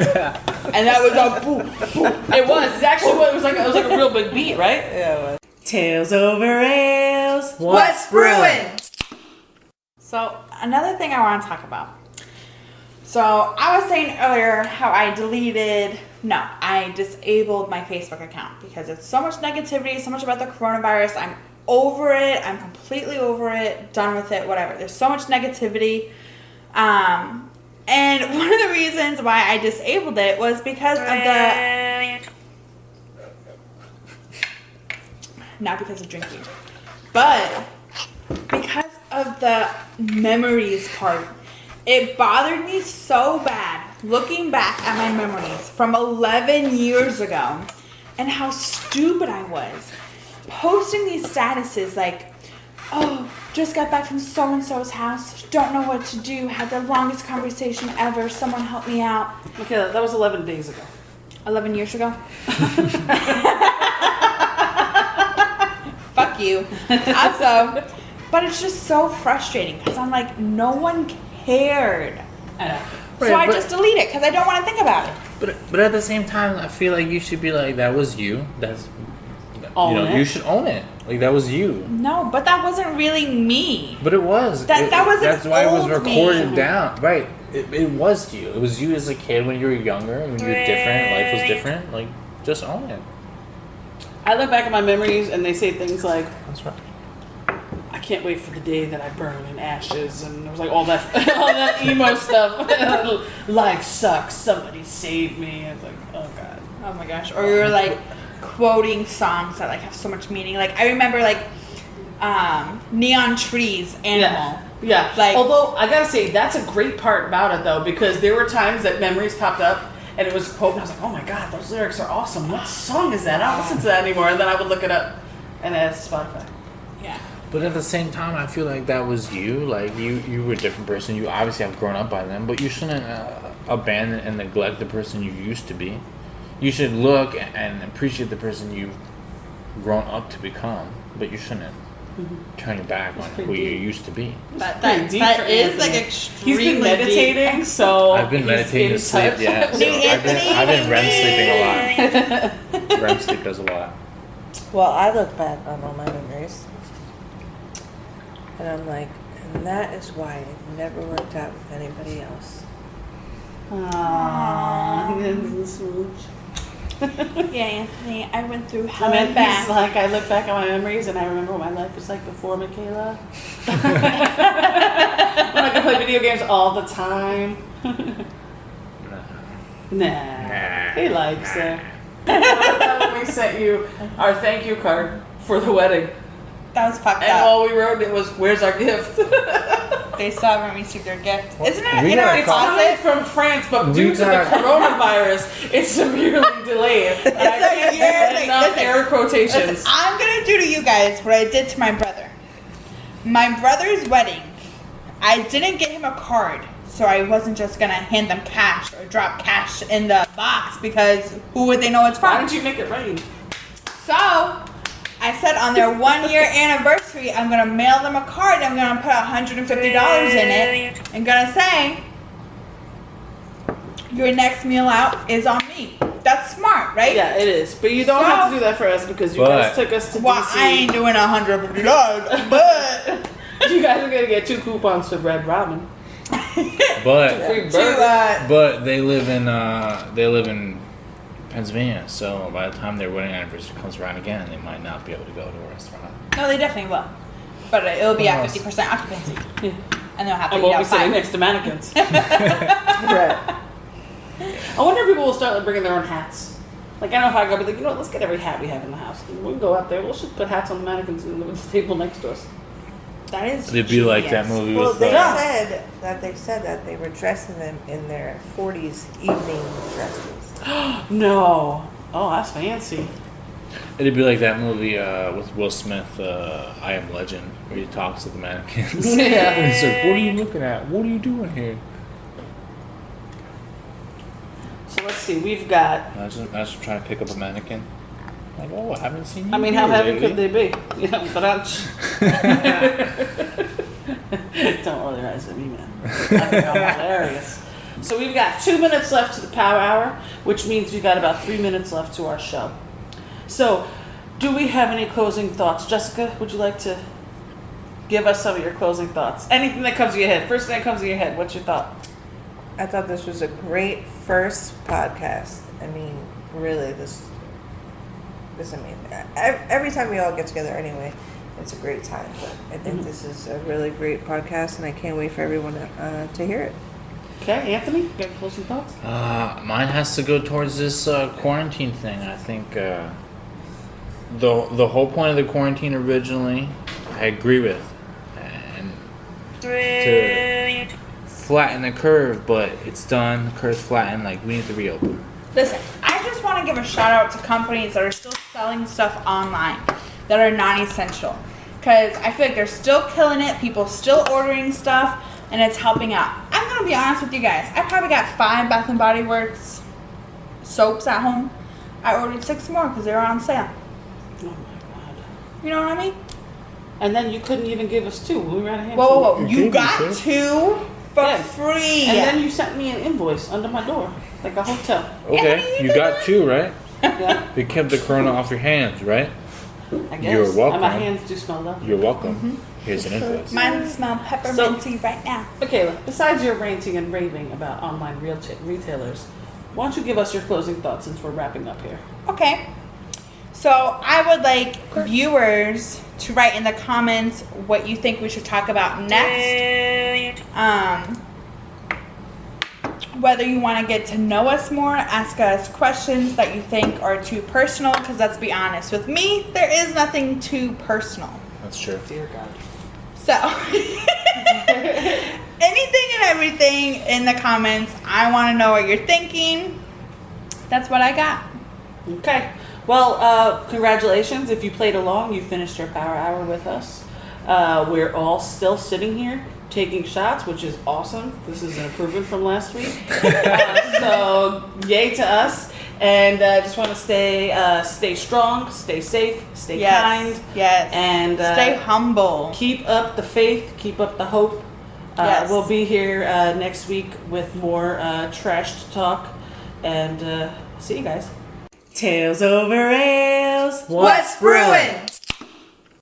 and that was a boom, boom. It was. It's actually what it was like. It was like a real big beat, right? Yeah, it was. Tails over rails. What's brewing? So another thing I want to talk about. So I was saying earlier how I disabled my Facebook account because it's so much negativity, so much about the coronavirus. I'm over it. I'm completely over it, done with it, whatever. There's so much negativity. And one of the reasons why I disabled it was because of not because of drinking, but because of the memories part. It bothered me so bad looking back at my memories from 11 years ago and how stupid I was. Posting these statuses like, oh, just got back from so-and-so's house, don't know what to do, had the longest conversation ever, someone help me out. Okay, that was 11 days ago. 11 years ago? Fuck you. Also, but it's just so frustrating because I'm like, no one cared. I know. So Right, I but- just delete it because I don't want to think about it. But at the same time, I feel like you should be like, that was you. That's Own it. you should own it. Like that was you. No, but that wasn't really me. But it was. That was an That's why it was old recorded me. down. Right. It was you. It was you as a kid when you were younger, when you were different. Life was different. Like, just own it. I look back at my memories and they say things like, That's right. I can't can't wait for the day that I burn in ashes, and it was like all that all that emo stuff. Life sucks. Somebody save me. I was like, oh god. Oh my gosh. Or you're like quoting songs that like have so much meaning. Like I remember like Neon Trees, Animal. Yeah. Like, although I gotta say that's a great part about it though, because there were times that memories popped up and it was a quote and I was like, oh my god, those lyrics are awesome. What song is that? I don't listen to that anymore. And then I would look it up and it's Spotify. yeah. But at the same time, I feel like that was you. Like you were a different person. You obviously have grown up by then, but you shouldn't abandon and neglect the person you used to be. You should look and appreciate the person you've grown up to become, but you shouldn't turn your back on who you used to be. That deep for is like Anthony. extremely He's been meditating, deep. so I've been he's meditating in to sleep. touch. Yeah, so I've been REM sleeping a lot. REM sleep does a lot. Well, I look back on all my memories, and I'm like, and that is why it never worked out with anybody else. Aww, this is smooch. Yeah, Anthony, I went through hell And then and back. he's like, I look back at my memories and I remember what my life was like before Michaela. When I could play video games all the time. Nah. He likes it. What about when we sent you our thank you card for the wedding? That was fucked And up. all we wrote it was, where's our gift? They still haven't received their gift. Isn't it We in got our a It's coming closet? from France, but We due to the got- coronavirus, it's severely delayed. And I can't get enough air quotations. Listen, I'm gonna do to you guys what I did to my brother. My brother's wedding, I didn't get him a card, so I wasn't just gonna hand them cash or drop cash in the box because who would they know it's Why from? didn't you make it rain? So I said on their 1 year anniversary, I'm gonna mail them a card. I'm gonna put $150 in it. I'm gonna say, your next meal out is on me. That's smart, right? Yeah, it is. But you don't have to do that for us because you guys took us to Well, DC. I ain't doing $150, but You guys are going to get 2 coupons for Red Robin. But Free burgers. but they live in Pennsylvania, so by the time their wedding anniversary comes around again, they might not be able to go to a restaurant. no, they definitely will. But it'll be at Yes. 50% occupancy, Yeah. and they'll have to I eat won't be sitting outside. next to mannequins. Right. I wonder if people will start like, bringing their own hats. Like, I don't know if I go, but like, you know what, let's get every hat we have in the house. And we can go out there, we'll just put hats on the mannequins and the table next to us. That is. It'd be like that genius. movie Well, with they Yeah. said that they were dressing them in their 40s evening dresses. No. Oh, that's fancy. It'd be like that movie with Will Smith, I Am Legend, where he talks to the mannequins. Yeah. And he's like, "What are you looking at? What are you doing here?" So let's see, we've got, Imagine trying to pick up a mannequin. Like, oh, I haven't seen you. I mean, how here heavy lately." could they be? Yeah, but don't roll your eyes at me, man. I think I'm hilarious. So we've got 2 minutes left to the power hour, which means we've got about 3 minutes left to our show. So, do we have any closing thoughts? Jessica, would you like to give us some of your closing thoughts? Anything that comes to your head. First thing that comes to your head, what's your thought? I thought this was a great first podcast. I mean, really, this I mean, every time we all get together anyway, it's a great time. But I think this is a really great podcast, and I can't wait for everyone to hear it. Okay, Anthony, you got closing thoughts? Mine has to go towards this quarantine thing. I think the whole point of the quarantine originally, I agree with, and to flatten the curve, but it's done. The curve's flattened. Like, we need to reopen. Listen, I just want to give a shout out to companies that are still selling stuff online that are non-essential, because I feel like they're still killing it. People still ordering stuff, and it's helping out. I'm gonna be honest with you guys. I probably got 5 Bath and Body Works soaps at home. I ordered 6 more because they were on sale. Oh my god. You know what I mean? And then you couldn't even give us 2. We ran a hand. Whoa! You You gave me got some. 2 for Yeah. free. And then you sent me an invoice under my door, like a hotel. Okay, you got 2, right? Yeah, They kept the corona off your hands, right? I guess. You're welcome. And my hands do smell lovely. You're welcome. Here's an invoice. Mine smell pepperminty right now. Michaela, besides your ranting and raving about online retailers, why don't you give us your closing thoughts since we're wrapping up here? Okay. So I would like viewers to write in the comments what you think we should talk about next. Whether you want to get to know us more, ask us questions that you think are too personal, because let's be honest, with me, there is nothing too personal. That's true. Dear God. So, anything and everything in the comments. I want to know what you're thinking. That's what I got. Okay. Well, congratulations. If you played along, you finished your power hour with us. We're all still sitting here taking shots, which is awesome. This is an improvement from last week. So, yay to us. And just want to stay strong, stay safe, stay kind. Yes. And stay humble. Keep up the faith, keep up the hope. Yes. We'll be here next week with more trash to talk. And see you guys. Tales over ales. What's brewing?